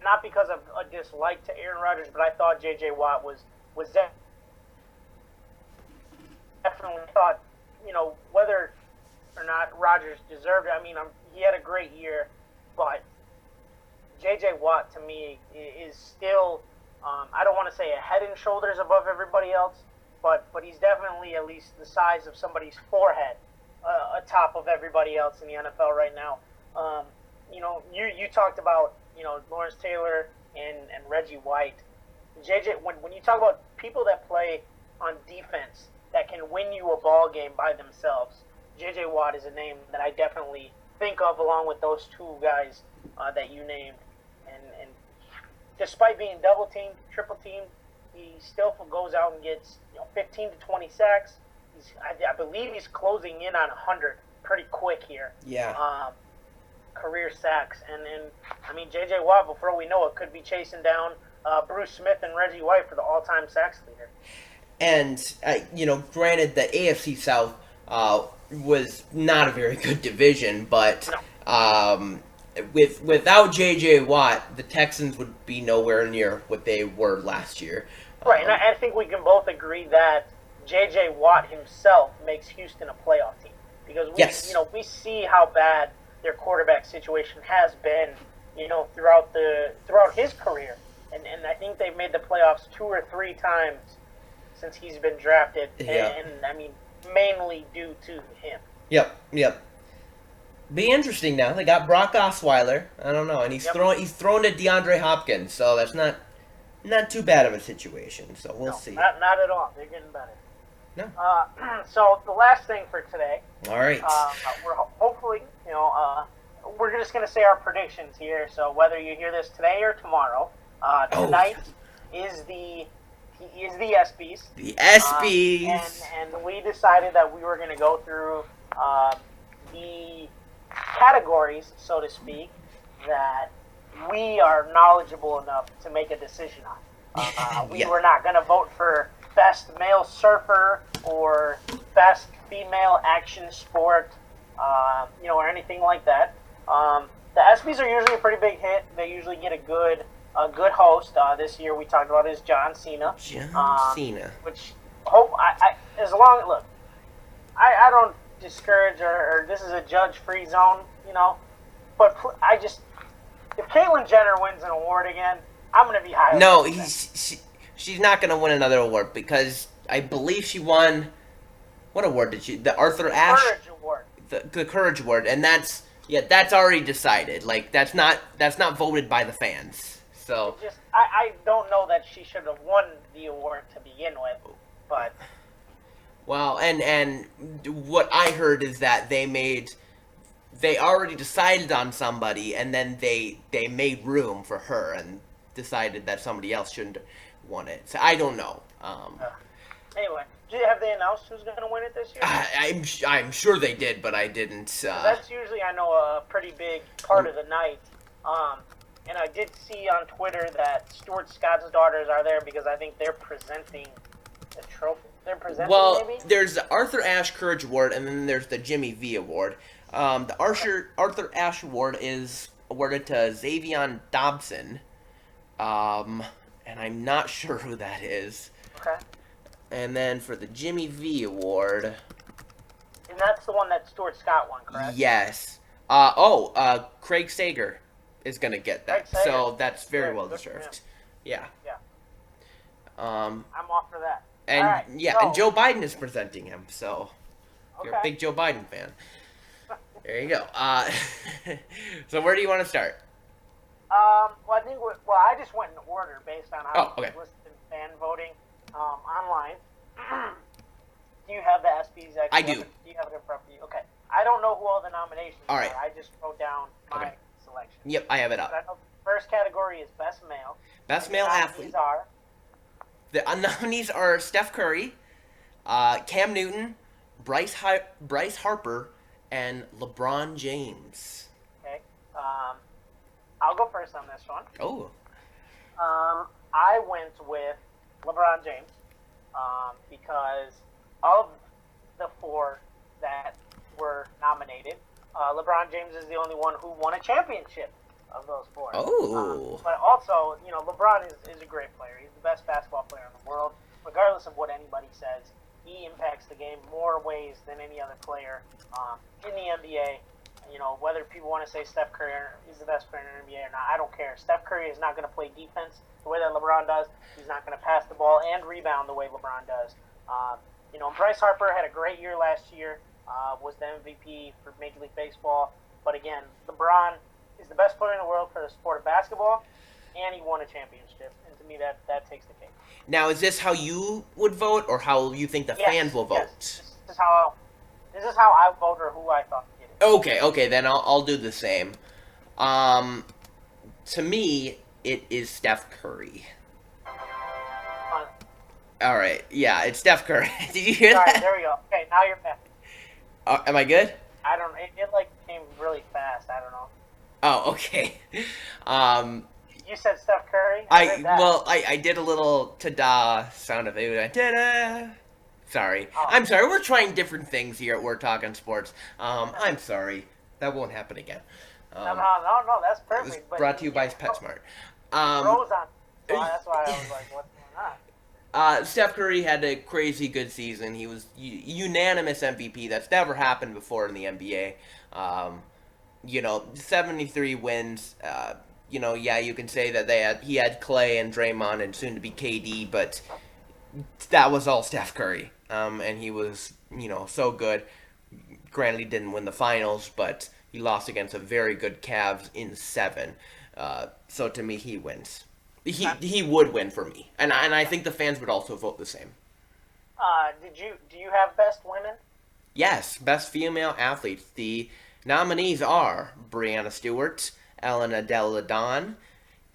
not because of a dislike to Aaron Rodgers, but I thought JJ Watt was definitely thought, whether or not Rodgers deserved it. I mean, he had a great year, but J.J. Watt, to me, is still, I don't want to say a head and shoulders above everybody else, but he's definitely at least the size of somebody's forehead atop of everybody else in the NFL right now. You talked about, Lawrence Taylor and Reggie White. J.J., when you talk about people that play on defense that can win you a ball game by themselves, J.J. Watt is a name that I definitely think of along with those 2 guys that you named. And despite being double teamed, triple teamed, he still goes out and gets 15 to 20 sacks. I believe he's closing in on 100 pretty quick here. Yeah. Career sacks, and I mean J.J. Watt, before we know it, could be chasing down Bruce Smith and Reggie White for the all-time sacks leader. And granted, the AFC South was not a very good division, but without J.J. Watt, the Texans would be nowhere near what they were last year. Right, and I think we can both agree that J.J. Watt himself makes Houston a playoff team, because we see how bad their quarterback situation has been, throughout his career, and I think they've made the playoffs 2 or 3 times since he's been drafted, and I mean mainly due to him. Yep. Be interesting now. They got Brock Osweiler. I don't know, and he's throwing to DeAndre Hopkins, so that's not too bad of a situation. So we'll see. Not at all. They're getting better. No. So the last thing for today. All right. We're hopefully, we're just going to say our predictions here. So whether you hear this today or tomorrow, tonight is the ESPYs. The ESPYs. And we decided that we were going to go through the categories, so to speak, that we are knowledgeable enough to make a decision on. We were not going to vote for best male surfer or best female action sport, or anything like that. The ESPYs are usually a pretty big hit. They usually get a good host. This year we talked about is John Cena. Which I don't discourage or this is a judge-free zone, but if Caitlyn Jenner wins an award again, I'm going to be high. No, she's not going to win another award because I believe she won. What award did she? The Arthur Ashe Courage Award. The Courage Award, and that's already decided. Like that's not voted by the fans. So I don't know that she should have won the award to begin with, but. Well, and what I heard is that they already decided on somebody, and then they made room for her and decided that somebody else shouldn't have won it. So I don't know. Anyway, have they announced who's going to win it this year? I'm sure they did, but I didn't. That's usually, I know, a pretty big part of the night. And I did see on Twitter that Stuart Scott's daughters are there because I think they're presenting the trophy. They're presenting, maybe? There's the Arthur Ashe Courage Award, and then there's the Jimmy V Award. The Arthur Ashe Award is awarded to Xavion Dobson, and I'm not sure who that is. Okay. And then for the Jimmy V Award... And that's the one that Stuart Scott won, correct? Yes. Craig Sager is going to get that, so that's very well deserved. Yeah. I'm off for that. And right, and Joe Biden is presenting him, so you're a big Joe Biden fan. There you go. So where do you want to start? Well, I just went in order based on how okay. it was listed in fan voting online. Do you have the ESPYs? I do. Do you have it in front of you? Okay. I don't know who all the nominations all right. are. I just wrote down my selection. Yep, I have it up. But I know the first category is best male. Best male athlete. The nominees are Steph Curry, Cam Newton, Bryce Harper, and LeBron James. Okay. I'll go first on this one. Oh. I went with LeBron James because of the 4 that were nominated, LeBron James is the only one who won a championship of those 4. Oh. But also, LeBron is a great player. He's the best basketball player in the world. Regardless of what anybody says, he impacts the game more ways than any other player in the NBA. Whether people want to say Steph Curry is the best player in the NBA or not, I don't care. Steph Curry is not going to play defense the way that LeBron does. He's not going to pass the ball and rebound the way LeBron does. Bryce Harper had a great year last year, was the MVP for Major League Baseball. But again, LeBron is the best player in the world for the sport of basketball, and he won a championship. And to me, that takes the cake. Now, is this how you would vote, or how you think the fans will vote? Yes. This is how I vote, or who I thought did it. Okay, then I'll do the same. To me, it is Steph Curry. All right. Yeah, it's Steph Curry. Did you hear All right, that? there we go. Okay, now you're back. Am I good? I don't. It like came really fast. I don't know. Oh, okay. Um, You said Steph Curry. I heard that. I did a little ta-da sound of it. Ta-da. Sorry. Oh. I'm sorry. We're trying different things here at We're Talking Sports. I'm sorry. That won't happen again. No. That's It was perfect. But brought to you by PetSmart. Rose on. So that's why I was like, what's going on? Steph Curry had a crazy good season. He was unanimous MVP. That's never happened before in the NBA. 73 wins. Yeah, you can say that he had Clay and Draymond and soon to be KD, but that was all Steph Curry. And he was, so good. Granted, he didn't win the finals, but he lost against a very good Cavs in 7. So to me, he wins. He would win for me, and I think the fans would also vote the same. Do you have best women? Yes, best female athletes. The nominees are Brianna Stewart, Elena Delle Donne,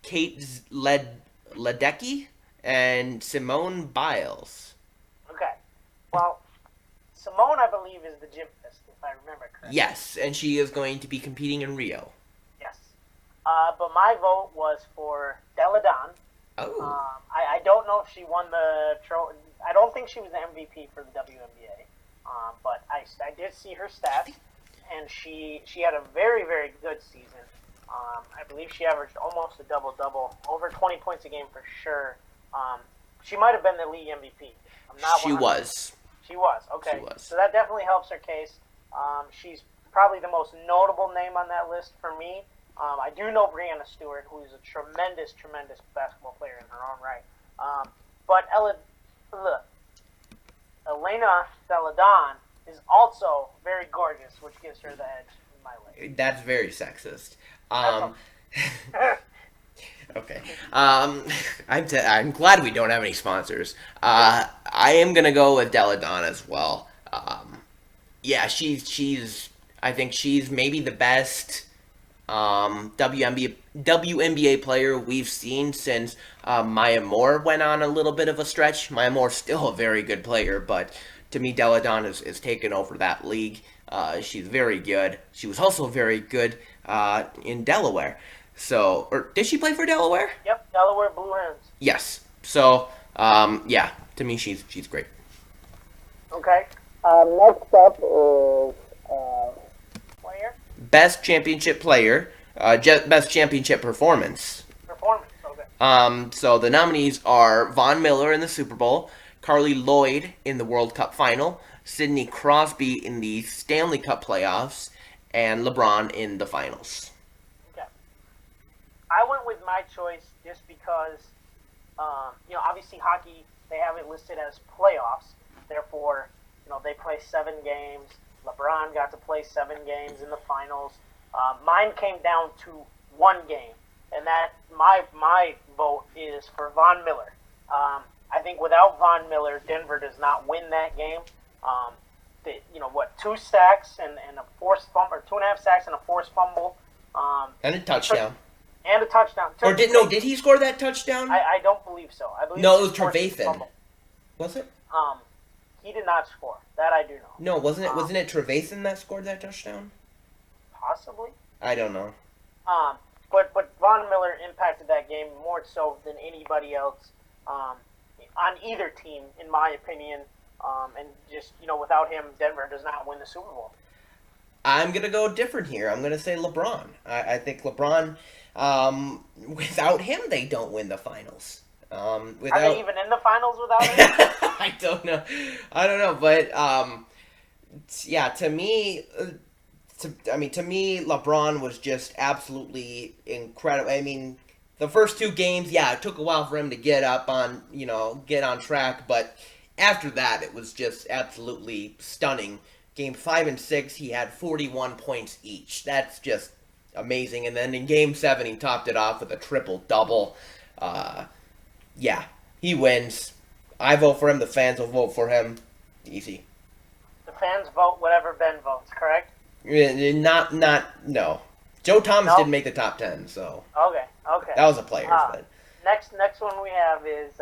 Kate Ledecky, and Simone Biles. Okay. Well, Simone, I believe, is the gymnast, if I remember correctly. Yes, and she is going to be competing in Rio. Yes. But my vote was for Delle Donne. Oh. I don't know if she won the trophy. I don't think she was the MVP for the WNBA. But I did see her stats, and she had a very, very good season. I believe she averaged almost a double-double, over 20 points a game for sure. She might have been the league MVP. I'm not. She was. She was. Okay. She was. So that definitely helps her case. She's probably the most notable name on that list for me. I do know Brianna Stewart, who is a tremendous, tremendous basketball player in her own right. But Elena Delle Donne is also very gorgeous, which gives her the edge in my way. That's very sexist. Okay. I'm glad we don't have any sponsors. I am gonna go with Delle Donne as well. Yeah, I think she's maybe the best WNBA player we've seen since Maya Moore went on a little bit of a stretch. Maya Moore's still a very good player, but to me, Delle Donne is taken over that league. She's very good. She was also very good in Delaware. So, or did she play for Delaware? Yep, Delaware Blue Hens. Yes. So, yeah, to me, she's great. Okay. Next up is player. Best championship player, best championship performance. Performance. Okay. So the nominees are Von Miller in the Super Bowl, Carly Lloyd in the World Cup final, Sidney Crosby in the Stanley Cup playoffs, and LeBron in the finals. Okay. I went with my choice just because, obviously hockey, they have it listed as playoffs. Therefore, they play 7 games. LeBron got to play 7 games in the finals. Mine came down to 1 game, and that my vote is for Von Miller. I think without Von Miller, Denver does not win that game. 2 sacks and a forced fumble, or 2.5 sacks and a forced fumble, And a touchdown. and a touchdown. Did he score that touchdown? I don't believe so. I believe No, it was he forced the Trevathan. fumble. Was it? He did not score. That I do know. No, wasn't it Trevathan that scored that touchdown? Possibly. I don't know. But Von Miller impacted that game more so than anybody else on either team, in my opinion. And just, without him, Denver does not win the Super Bowl. I'm going to go different here. I'm going to say LeBron. I think LeBron, without him, they don't win the finals. Are they even in the finals without him? I don't know. But, yeah, to me, LeBron was just absolutely incredible. I mean, the first 2 games, yeah, it took a while for him to get on track, but after that, it was just absolutely stunning. Game 5 and 6, he had 41 points each. That's just amazing. And then in Game 7, he topped it off with a triple-double. Yeah, he wins. I vote for him. The fans will vote for him. Easy. The fans vote whatever Ben votes, correct? No. Joe Thomas didn't make the top 10, so. Okay. That was a player. But. Next one we have is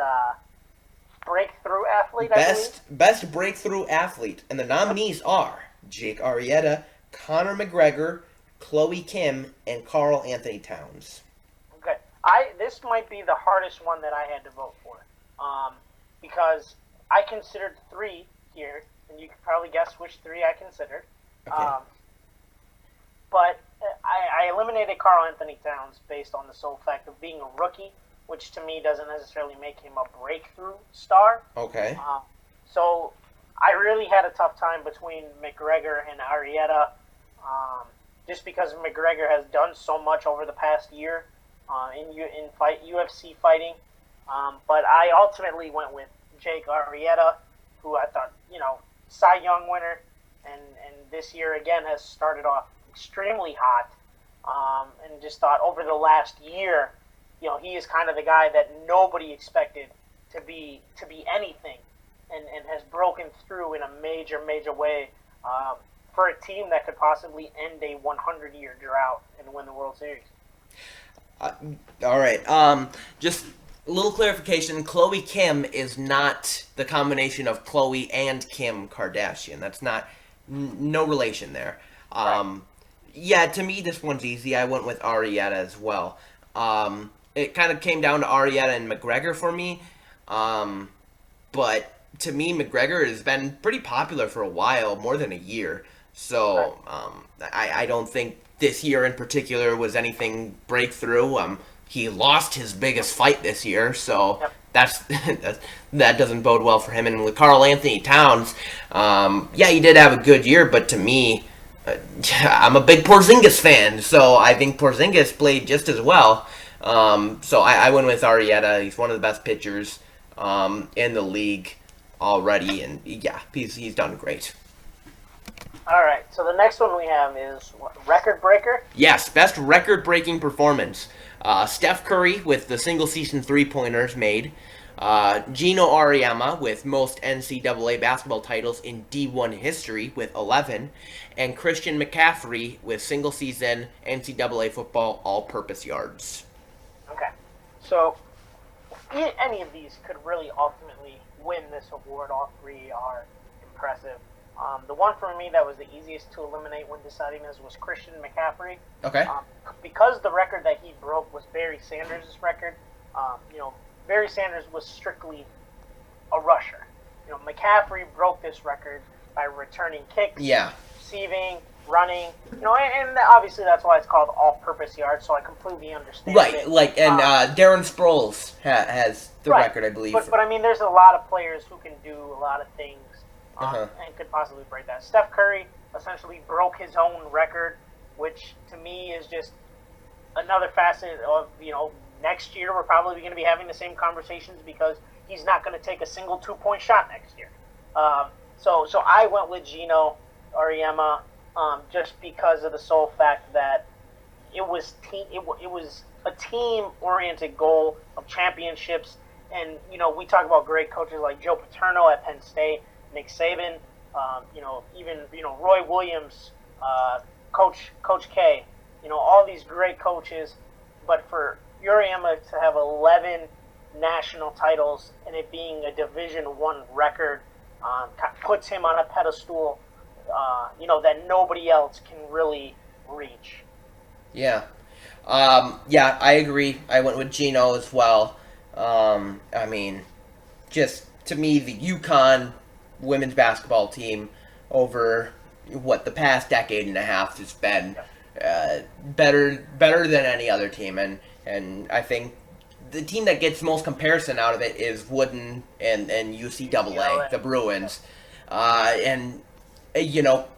breakthrough athlete, I believe. Best breakthrough athlete, and the nominees are Jake Arrieta, Conor McGregor, Chloe Kim, and Carl Anthony Towns. Okay, this might be the hardest one that I had to vote for, because I considered 3 here, and you can probably guess which 3 I considered. Okay. But I eliminated Carl Anthony Towns based on the sole fact of being a rookie, which to me doesn't necessarily make him a breakthrough star. Okay. So I really had a tough time between McGregor and Arrieta, just because McGregor has done so much over the past year in UFC fighting. But I ultimately went with Jake Arrieta, who I thought, Cy Young winner, and this year again has started off extremely hot, and just thought over the last year, he is kind of the guy that nobody expected to be anything, and has broken through in a major way for a team that could possibly end a 100-year drought and win the World Series. All right. Just a little clarification. Chloe Kim is not the combination of Chloe and Kim Kardashian. That's not no relation there. Right. Yeah, to me this one's easy. I went with Arrieta as well. It kind of came down to Arrieta and McGregor for me. But to me, McGregor has been pretty popular for a while, more than a year. So I don't think this year in particular was anything breakthrough. He lost his biggest fight this year, so that doesn't bode well for him. And with Carl Anthony Towns, he did have a good year, but to me, I'm a big Porzingis fan, so I think Porzingis played just as well. So I went with Arrieta. He's one of the best pitchers in the league already, and he's done great. All right, so the next one we have is record breaker. Yes, best record-breaking performance. Steph Curry with the single-season three-pointers made. Gino Auriemma with most NCAA basketball titles in D1 history with 11. And Christian McCaffrey with single-season NCAA football all-purpose yards. Okay, so any of these could really ultimately win this award. All 3 are impressive. The one for me that was the easiest to eliminate when deciding this was Christian McCaffrey. Okay. Because the record that he broke was Barry Sanders' record. Barry Sanders was strictly a rusher. McCaffrey broke this record by returning kicks, receiving, running. And obviously that's why it's called all-purpose yards. So I completely understand. Right. it. Darren Sproles has the record, I believe. But I mean, there's a lot of players who can do a lot of things. And could possibly break that. Steph Curry essentially broke his own record, which to me is just another facet of, next year we're probably going to be having the same conversations because he's not going to take a single 2-point shot next year. So I went with Gino Auriemma just because of the sole fact that it was a team-oriented goal of championships. And, we talk about great coaches like Joe Paterno at Penn State, Nick Saban, even Roy Williams, Coach K, all these great coaches. But for Auriemma to have 11 national titles and it being a Division I record puts him on a pedestal, that nobody else can really reach. Yeah. I agree. I went with Gino as well. Just to me, the UConn women's basketball team over the past decade and a half has been better than any other team, and I think the team that gets most comparison out of it is Wooden and UCAA, the Bruins, and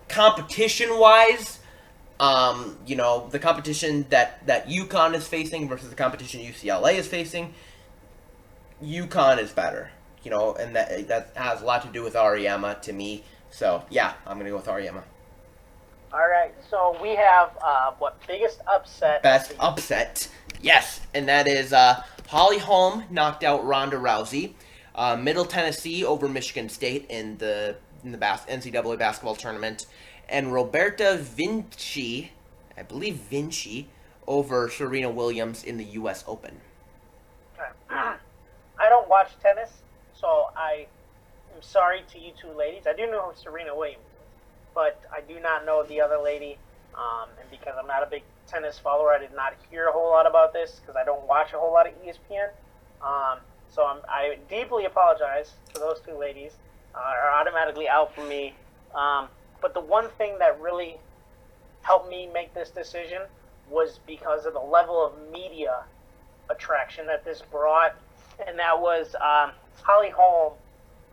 competition wise, the competition that UConn is facing versus the competition UCLA is facing, UConn is better. And that has a lot to do with Auriemma to me. So, I'm going to go with Auriemma. All right, so we have, biggest upset? Best upset, yes. And that is Holly Holm knocked out Ronda Rousey. Middle Tennessee over Michigan State in the NCAA basketball tournament. And Roberta Vinci, I believe Vinci, over Serena Williams in the U.S. Open. Okay. I don't watch tennis, So I am sorry to you two ladies. I do know who Serena Williams is, but I do not know the other lady. And because I'm not a big tennis follower, I did not hear a whole lot about this because I don't watch a whole lot of ESPN. So I deeply apologize to those two ladies. Are automatically out for me. But the one thing that really helped me make this decision was because of the level of media attraction that this brought, and that was Holly Holm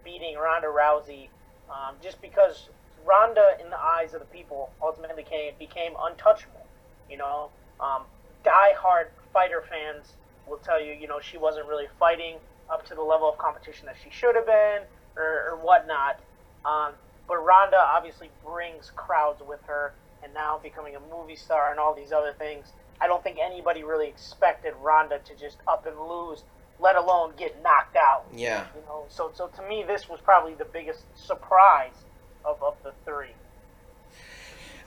beating Ronda Rousey, just because Ronda, in the eyes of the people, ultimately became untouchable. You know, die-hard fighter fans will tell you, you know, she wasn't really fighting up to the level of competition that she should have been, or whatnot. But Ronda obviously brings crowds with her, and now becoming a movie star and all these other things. I don't think anybody really expected Ronda to just up and lose, let alone get knocked out. Yeah. You know, so to me, this was probably the biggest surprise of the three.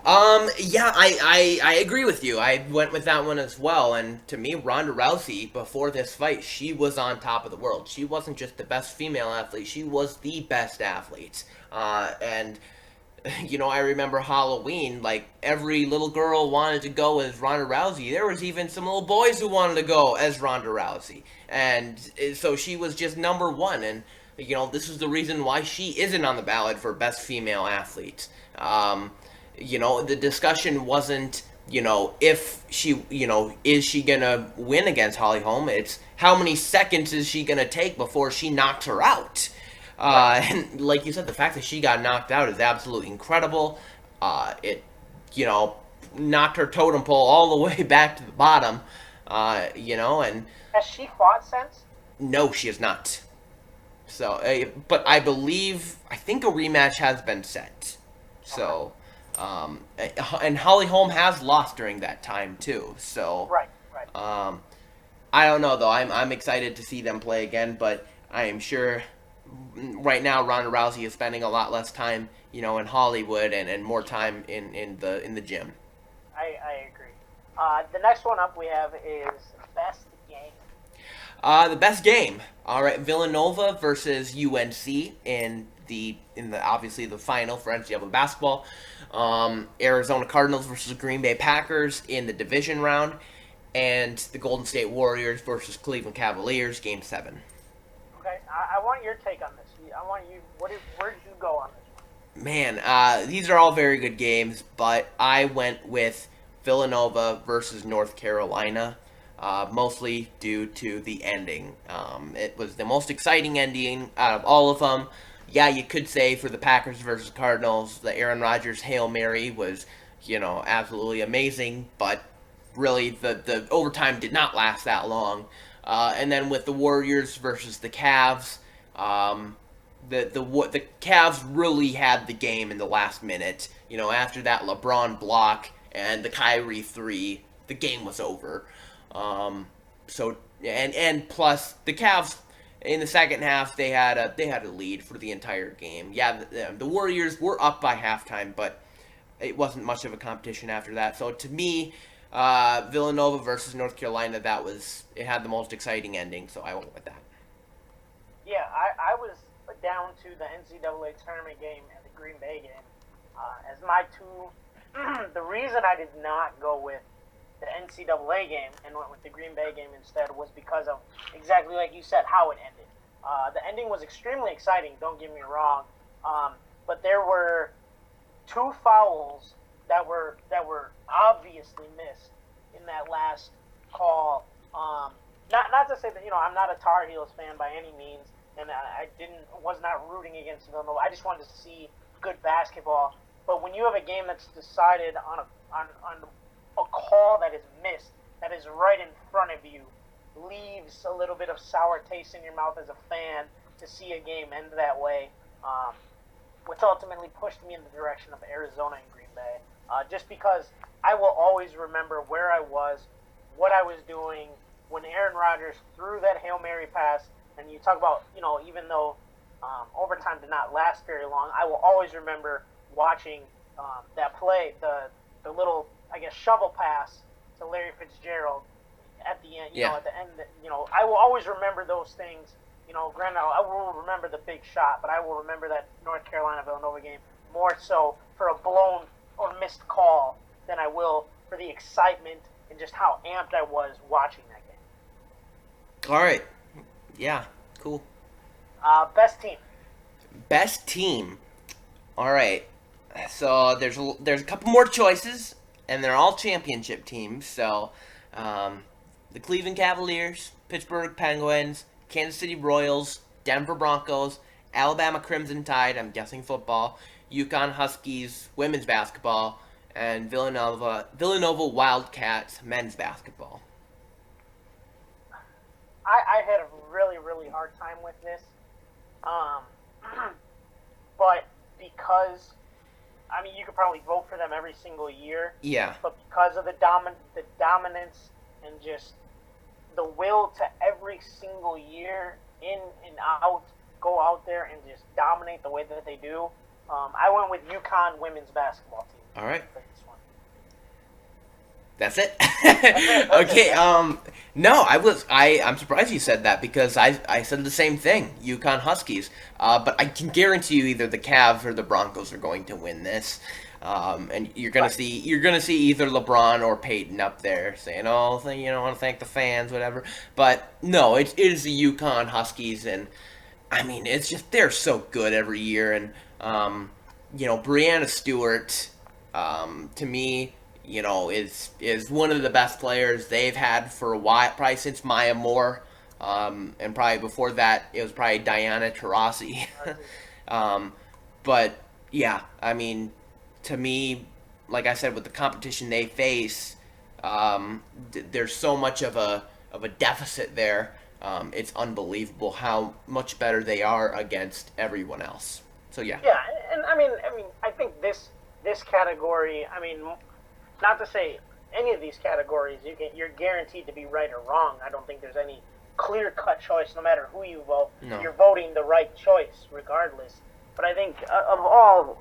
Yeah, I agree with you. I went with that one as well. And to me, Ronda Rousey, before this fight, she was on top of the world. She wasn't just the best female athlete, she was the best athlete. And you know, I remember Halloween, like, every little girl wanted to go as Ronda Rousey. There was even some little boys who wanted to go as Ronda Rousey. And so she was just number one. And, you know, this is the reason why she isn't on the ballot for best female athlete. You know, the discussion wasn't, you know, if she, you know, is she going to win against Holly Holm? It's how many seconds is she going to take before she knocks her out? And like you said, the fact that she got knocked out is absolutely incredible. It, you know, knocked her totem pole all the way back to the bottom, you know, and... Has she fought since? No, she has not. So, but I think a rematch has been set. So, and Holly Holm has lost during that time, too. So, Right. I don't know, though. I'm excited to see them play again, but I am sure... Right now, Ronda Rousey is spending a lot less time, you know, in Hollywood and more time in the gym. I agree. The next one up we have is best game. The best game. All right, Villanova versus UNC in the obviously the final for NCAA basketball. Arizona Cardinals versus Green Bay Packers in the division round, and the Golden State Warriors versus Cleveland Cavaliers, Game 7. Okay, I want your take on this. I want you. Where did you go on this one? Man, these are all very good games, but I went with Villanova versus North Carolina, mostly due to the ending. It was the most exciting ending out of all of them. Yeah, you could say for the Packers versus Cardinals, the Aaron Rodgers Hail Mary was, you know, absolutely amazing, but really the overtime did not last that long. And then with the Warriors versus the Cavs, the Cavs really had the game in the last minute. You know, after that LeBron block and the Kyrie 3, the game was over. So plus the Cavs in the second half they had a lead for the entire game. Yeah, the Warriors were up by halftime, but it wasn't much of a competition after that. So to me, Villanova versus North Carolina, it had the most exciting ending, so I went with that. Yeah, I was down to the NCAA tournament game and the Green Bay game as my two. The reason I did not go with the NCAA game and went with the Green Bay game instead was because of exactly like you said, how it ended. The ending was extremely exciting, don't get me wrong, but there were two fouls that were obviously missed in that last call. Not to say that, you know, I'm not a Tar Heels fan by any means, and I was not rooting against Villanova. I just wanted to see good basketball. But when you have a game that's decided on a call that is missed, that is right in front of you, leaves a little bit of sour taste in your mouth as a fan to see a game end that way, which ultimately pushed me in the direction of Arizona and Green Bay. Just because I will always remember where I was, what I was doing when Aaron Rodgers threw that Hail Mary pass. And you talk about, you know, even though overtime did not last very long, I will always remember watching that play, the little, I guess, shovel pass to Larry Fitzgerald at the end, you know, at the end. You know, I will always remember those things Granted, I will remember the big shot, but I will remember that North Carolina-Villanova game more so for a blown or missed call than I will for the excitement and just how amped I was watching that game. All right. Yeah, cool. Best team. Best team. All right. So there's a couple more choices, and they're all championship teams. So the Cleveland Cavaliers, Pittsburgh Penguins, Kansas City Royals, Denver Broncos, Alabama Crimson Tide, I'm guessing football, UConn Huskies women's basketball, and Villanova Wildcats men's basketball. I had a really, really hard time with this. But because, you could probably vote for them every single year. Yeah. But because of the dominance and just the will to every single year, in and out, go out there and just dominate the way that they do, I went with UConn women's basketball team. All right. For this one. That's it? Okay, no, I'm surprised you said that because I said the same thing, UConn Huskies. But I can guarantee you either the Cavs or the Broncos are going to win this. And you're gonna see either LeBron or Peyton up there saying, "Oh, I want to thank the fans, whatever." But no, it is the UConn Huskies, and it's just they're so good every year, and Breanna Stewart, to me, is one of the best players they've had for a while, probably since Maya Moore, and probably before that it was probably Diana Taurasi. But yeah, to me, like I said, with the competition they face, there's so much of a deficit there. It's unbelievable how much better they are against everyone else. So yeah. Yeah, and I think this category. Not to say any of these categories you're guaranteed to be right or wrong. I don't think there's any clear-cut choice. No matter who you vote, You're voting the right choice regardless. But I think of all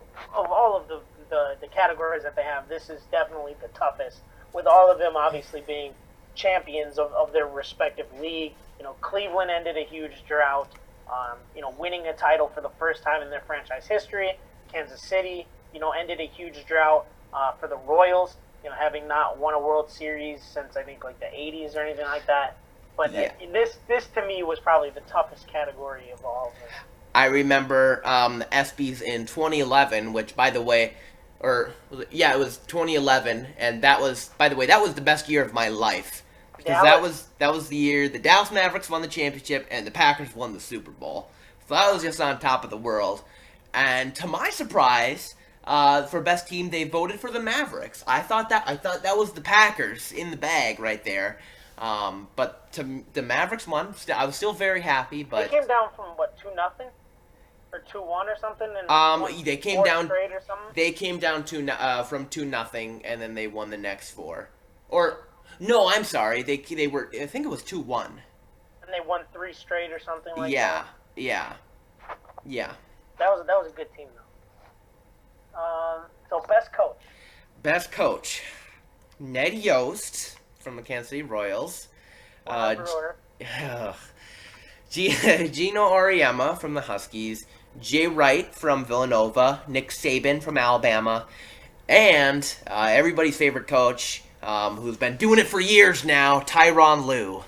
of the categories that they have, this is definitely the toughest. With all of them obviously being champions of their respective league. Cleveland ended a huge drought. Winning a title for the first time in their franchise history. Kansas City, ended a huge drought. For the Royals, having not won a World Series since I think like the 80s or anything like that. But yeah. This to me was probably the toughest category of all of them. I remember the ESPYs in 2011, which, by the way, it was 2011, and that was the best year of my life because that was the year the Dallas Mavericks won the championship and the Packers won the Super Bowl. So that was just on top of the world. And to my surprise, for best team, they voted for the Mavericks. I thought that was the Packers in the bag right there. But the Mavericks won. I was still very happy. But they came down from 2-0 or 2-1 or something. They came down. Or something? They came down from 2-0, and then they won the next 4. Or no, I'm sorry. They were. I think it was 2-1. And they won 3 straight or something like that. Yeah. That was a good team though. So best coach. Best coach, Ned Yost from the Kansas City Royals. Gino Auriemma from the Huskies. Jay Wright from Villanova. Nick Saban from Alabama. And everybody's favorite coach, who's been doing it for years now, Tyronn Lue.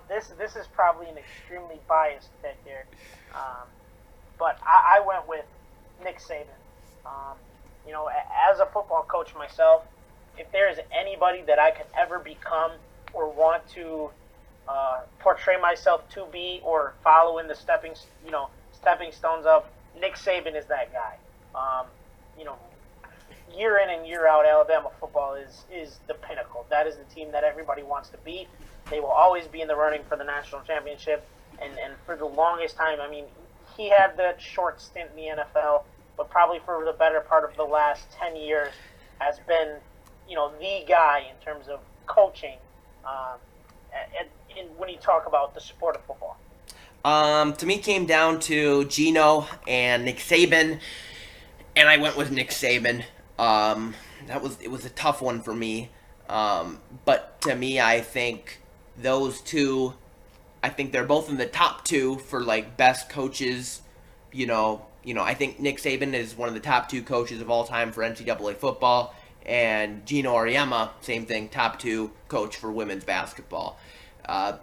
This is probably an extremely biased pick here. But I went with Nick Saban. As a football coach myself, if there is anybody that I could ever become or want to portray myself to be or follow in the stepping stones of, Nick Saban is that guy. Year in and year out, Alabama football is the pinnacle. That is the team that everybody wants to beat. They will always be in the running for the national championship. And for the longest time, he had that short stint in the NFL, but probably for the better part of the last 10 years has been, the guy in terms of coaching when you talk about the sport of football. To me, it came down to Gino and Nick Saban, and I went with Nick Saban. It was a tough one for me. But to me, I think those two, I think they're both in the top 2 for like best coaches. I think Nick Saban is one of the top 2 coaches of all time for NCAA football, and Gino Auriemma, same thing, top 2 coach for women's basketball.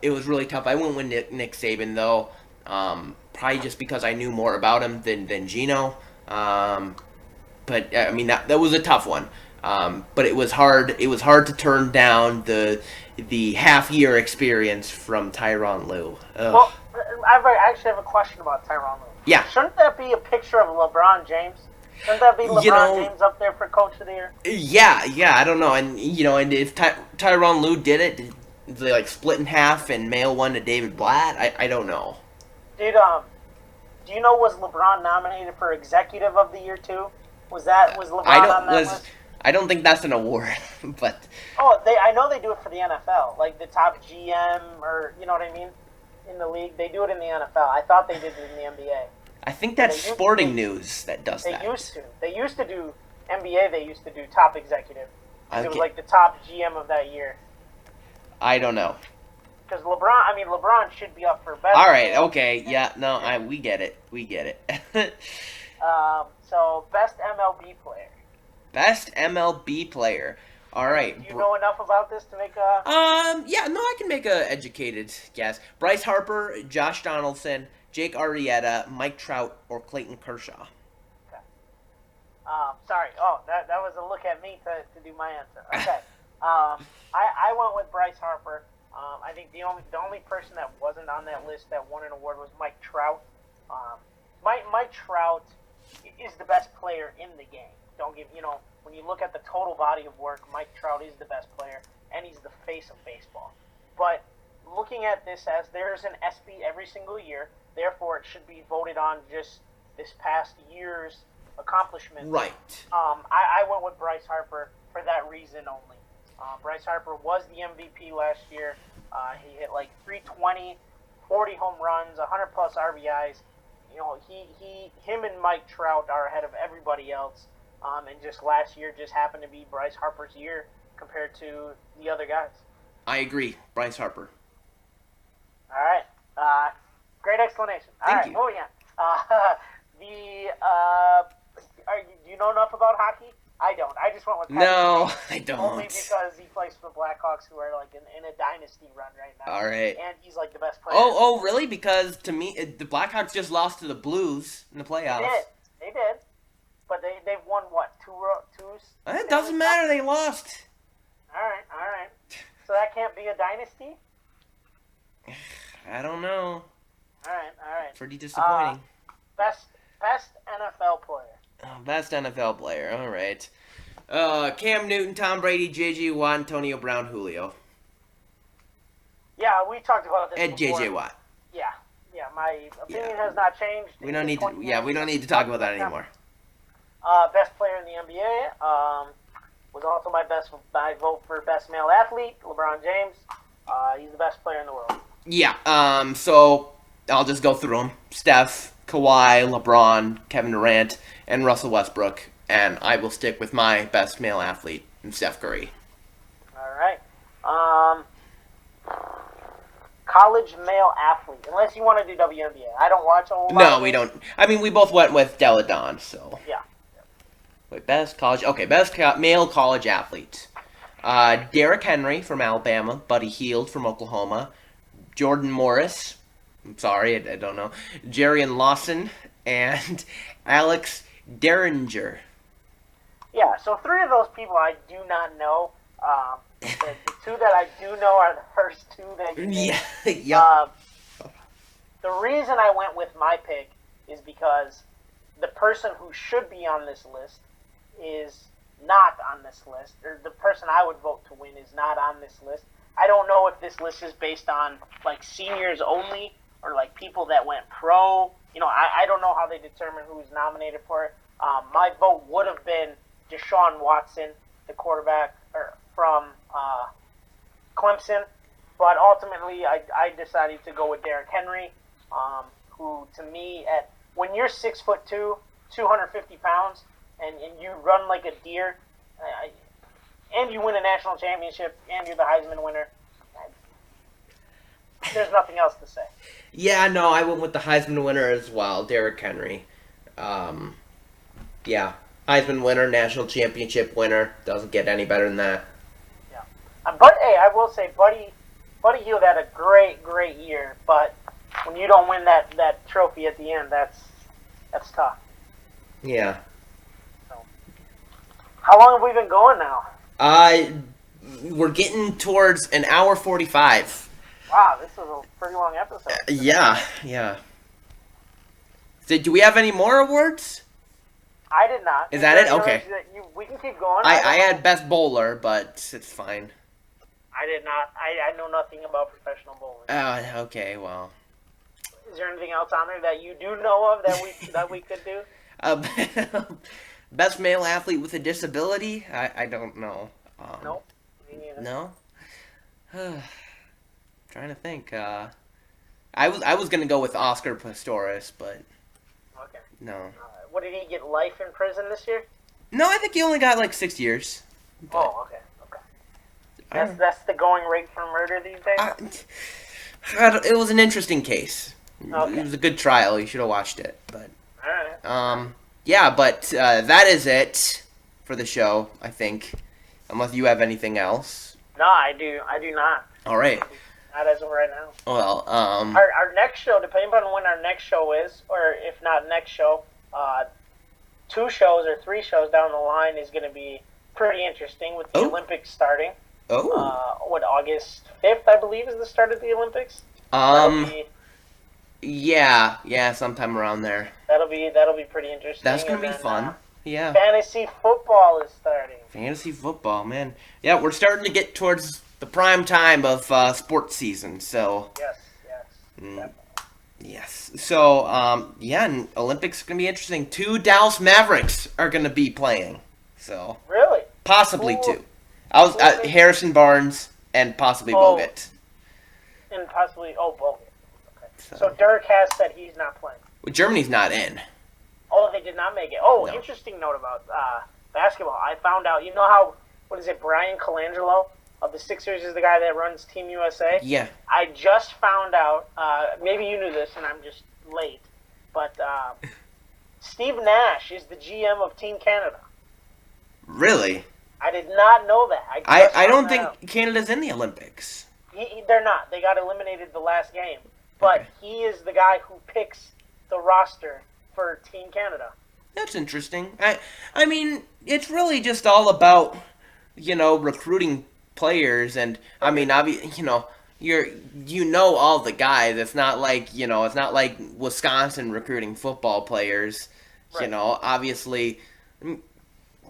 It was really tough. I went with Nick Saban though, probably just because I knew more about him than Gino. But I mean that was a tough one. But it was hard. It was hard to turn down the half-year experience from Tyronn Lue. Ugh. Well, I actually have a question about Tyronn Lue. Yeah. Shouldn't that be a picture of LeBron James? Shouldn't that be LeBron James up there for Coach of the Year? Yeah, I don't know. And and if Tyronn Lue did it, did they like split in half and mail one to David Blatt? I don't know. Do you know, was LeBron nominated for Executive of the Year too? Was LeBron on that list? I don't think that's an award, but I know they do it for the NFL, like the top GM, or you know what I mean, in the league. They do it in the NFL. I thought they did it in the NBA. I think that's Sporting News that does that. They used to do NBA. They used to do top executive. Okay. It was like the top GM of that year. I don't know. Because LeBron should be up for best. All right. Okay. Yeah. No. We get it. We get it. So best MLB player. Best MLB player. All right. Do you know enough about this to make a? Yeah. No, I can make a educated guess. Bryce Harper, Josh Donaldson, Jake Arrieta, Mike Trout, or Clayton Kershaw. Okay. Sorry. Oh, that was a look at me to do my answer. Okay. I went with Bryce Harper. I think the only person that wasn't on that list that won an award was Mike Trout. Mike Trout is the best player in the game. When you look at the total body of work, Mike Trout is the best player, and he's the face of baseball. But looking at this as there's an ESPY every single year, therefore it should be voted on just this past year's accomplishments. Right. I went with Bryce Harper for that reason only. Bryce Harper was the MVP last year. He hit like 320, 40 home runs, 100 plus RBIs. Him and Mike Trout are ahead of everybody else. And just last year just happened to be Bryce Harper's year compared to the other guys. I agree. Bryce Harper. All right. Great explanation. Thank you. Moving on. Do you know enough about hockey? I don't. I just went with No, I don't. Only because he plays for the Blackhawks, who are like in a dynasty run right now. All right. And he's like the best player. Oh, really? Because to me, the Blackhawks just lost to the Blues in the playoffs. They did. But they've won what? Two? It doesn't matter. They lost. All right. So that can't be a dynasty? I don't know. All right. Pretty disappointing. Best NFL player. Best NFL player. All right. Cam Newton, Tom Brady, J.J. Watt, Antonio Brown, Julio. Yeah, we talked about this and before. J.J. Watt. Yeah. My opinion has not changed. We don't need to talk about that anymore. Best player in the NBA was also my vote for best male athlete, LeBron James. He's the best player in the world. Yeah. So I'll just go through them: Steph, Kawhi, LeBron, Kevin Durant, and Russell Westbrook. And I will stick with my best male athlete, Steph Curry. All right. College male athlete, unless you want to do WNBA. I don't watch a whole lot. No, we don't. I mean, we both went with Della Don, so. Yeah. Wait, best male college athletes. Derrick Henry from Alabama, Buddy Hield from Oklahoma, Jordan Morris, I'm sorry, I don't know, Jarian Lawson, and Alex Derringer. Yeah, so 3 of those people I do not know. The 2 that I do know are the first 2 that you named. Yeah. The reason I went with my pick is because the person who should be on this list is not on this list, or the person I would vote to win is not on this list. I don't know if this list is based on like seniors only or like people that went pro. I don't know how they determine who's nominated for it. My vote would have been Deshaun Watson, the quarterback from Clemson, but ultimately I decided to go with Derrick Henry, who to me, when you're 6'2", 250 pounds, and you run like a deer, and you win a national championship, and you're the Heisman winner, there's nothing else to say. Yeah, no, I went with the Heisman winner as well, Derrick Henry. Yeah, Heisman winner, national championship winner. Doesn't get any better than that. Yeah. But hey, I will say, Buddy Hield had a great year. But when you don't win that trophy at the end, that's tough. Yeah. So, how long have we been going now? We're getting towards an hour 45. Wow, this is a pretty long episode. Yeah. So, do we have any more awards? I did not. Is that it? Okay. We can keep going. I had best bowler, but it's fine. I did not. I know nothing about professional bowling. Oh, okay, well. Is there anything else on there that you do know of that we could do? Best male athlete with a disability? I don't know. Nope. Me neither. No? Trying to think. I was gonna go with Oscar Pistorius, but Okay. no. What did he get? Life in prison this year? No, I think he only got like 6 years. But, Oh, okay. That's the going rate for murder these days. It was an interesting case. Okay. It was a good trial. You should have watched it, but. All right. Yeah, but that is it for the show, I think. Unless you have anything else. No, I do not. All right. Not as of right now. Well, Our next show, depending on when our next show is, or if not next show, 2 shows or 3 shows down the line is going to be pretty interesting with the Olympics starting. August 5th, I believe, is the start of the Olympics. Yeah, sometime around there. That'll be pretty interesting. That's gonna be fun. Yeah. Fantasy football is starting. Fantasy football, man. Yeah, we're starting to get towards the prime time of sports season. So. Yes. Definitely. Yes. So, and Olympics are gonna be interesting. 2 Dallas Mavericks are gonna be playing. So. Really? Possibly Cool. 2. Harrison Barnes and possibly Bogut. And possibly Bogut. Okay. So Dirk has said he's not playing. Well, Germany's not in. Oh, they did not make it. Oh, No. Interesting note about basketball. I found out. You know how? What is it? Brian Colangelo of the Sixers is the guy that runs Team USA. Yeah. I just found out. Maybe you knew this, and I'm just late. But Steve Nash is the GM of Team Canada. Really? I did not know that. I don't think Canada's in the Olympics. They're not. They got eliminated the last game. But Okay. he is the guy who picks the roster for Team Canada. That's interesting. I mean, it's really just all about, recruiting players, and I mean, you know all the guys. It's not like Wisconsin recruiting football players. Right. Obviously,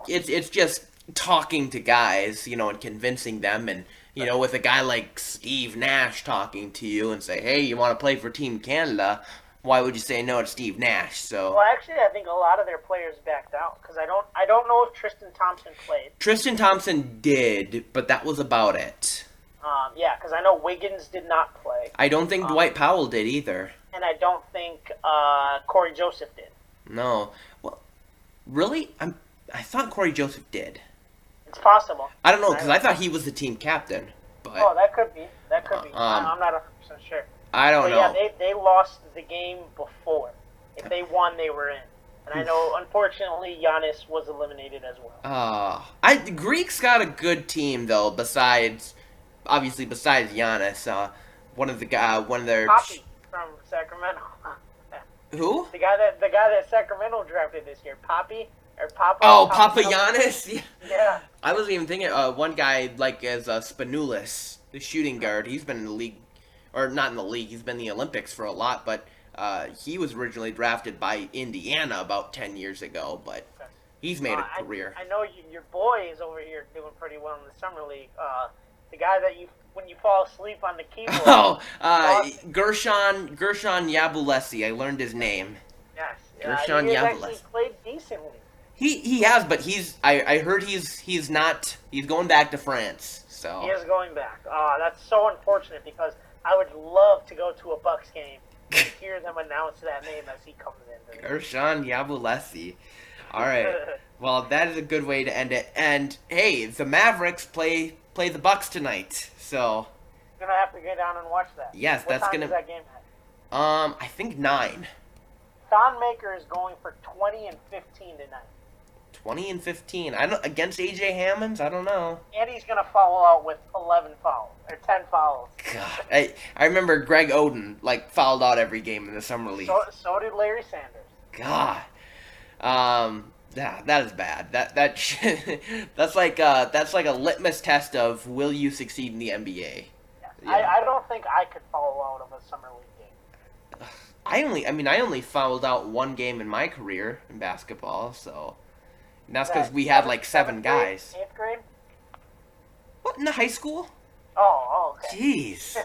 it's just talking to guys, and convincing them, and with a guy like Steve Nash talking to you and say, hey, you want to play for Team Canada? Why would you say no to Steve Nash? So. Well, actually, I think a lot of their players backed out because I don't know if Tristan Thompson played. Tristan Thompson did, but that was about it. Yeah, because I know Wiggins did not play. I don't think Dwight Powell did either. And I don't think Corey Joseph did. No. Well, really? I thought Corey Joseph did. It's possible. I don't know, because I thought he was the team captain. But Oh, that could be. I'm not 100% sure. I don't know. Yeah, they lost the game before. If they won, they were in. And I know, unfortunately, Giannis was eliminated as well. The Greeks got a good team though. Besides Giannis, one of their Poppy from Sacramento. Who? The guy that Sacramento drafted this year, Poppy or Papa. Oh, Papa Giannis. Yeah. I wasn't even thinking. One guy as Spanoulis, the shooting guard. He's been in the league, or not in the league. He's been in the Olympics for a lot, but he was originally drafted by Indiana about 10 years ago. But he's made a career. I know your boy is over here doing pretty well in the summer league. The guy that when you fall asleep on the keyboard. Oh, Gershon Yabulesi. I learned his name. Yes. Gershon he has Yabulesi. actually played decently. He has, but I heard he's going back to France. So He is going back. That's so unfortunate because I would love to go to a Bucks game and hear them announce that name as he comes in. Gershon Yabulesi. All right. Well, that is a good way to end it. And hey, the Mavericks play the Bucks tonight. So gonna have to get down and watch that. Yes, what that's time gonna. is that game at? I think 9. Thon Maker is going for 20 and 15 tonight. 20 and 15. I don't against AJ Hammonds. I don't know. And he's gonna follow out with 11 fouls or 10 fouls. God, I remember Greg Oden fouled out every game in the summer league. So did Larry Sanders. God, yeah, that is bad. That's like a litmus test of will you succeed in the NBA. Yeah. I don't think I could follow out of a summer league game. I only fouled out one game in my career in basketball, so. And that's because we had 7 guys. 8th grade? What, in the high school? Oh, okay. Jeez.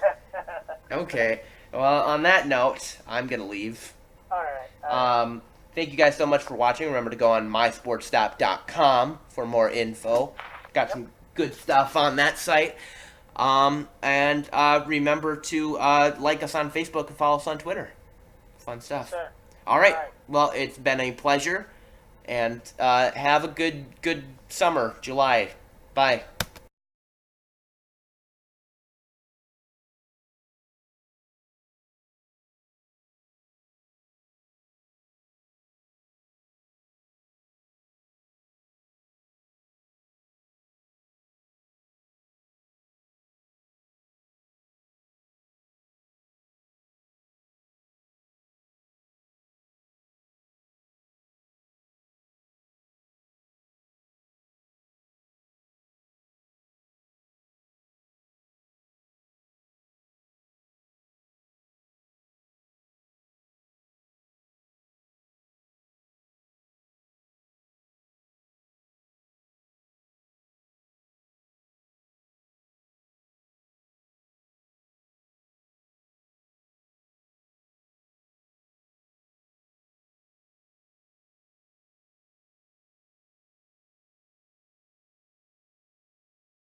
Okay. Well, on that note, I'm going to leave. All right. Thank you guys so much for watching. Remember to go on mysportstop.com for more info. Got some good stuff on that site. And remember to like us on Facebook and follow us on Twitter. Fun stuff. Sure. All right. All right. Well, it's been a pleasure. And have a good summer, July. Bye.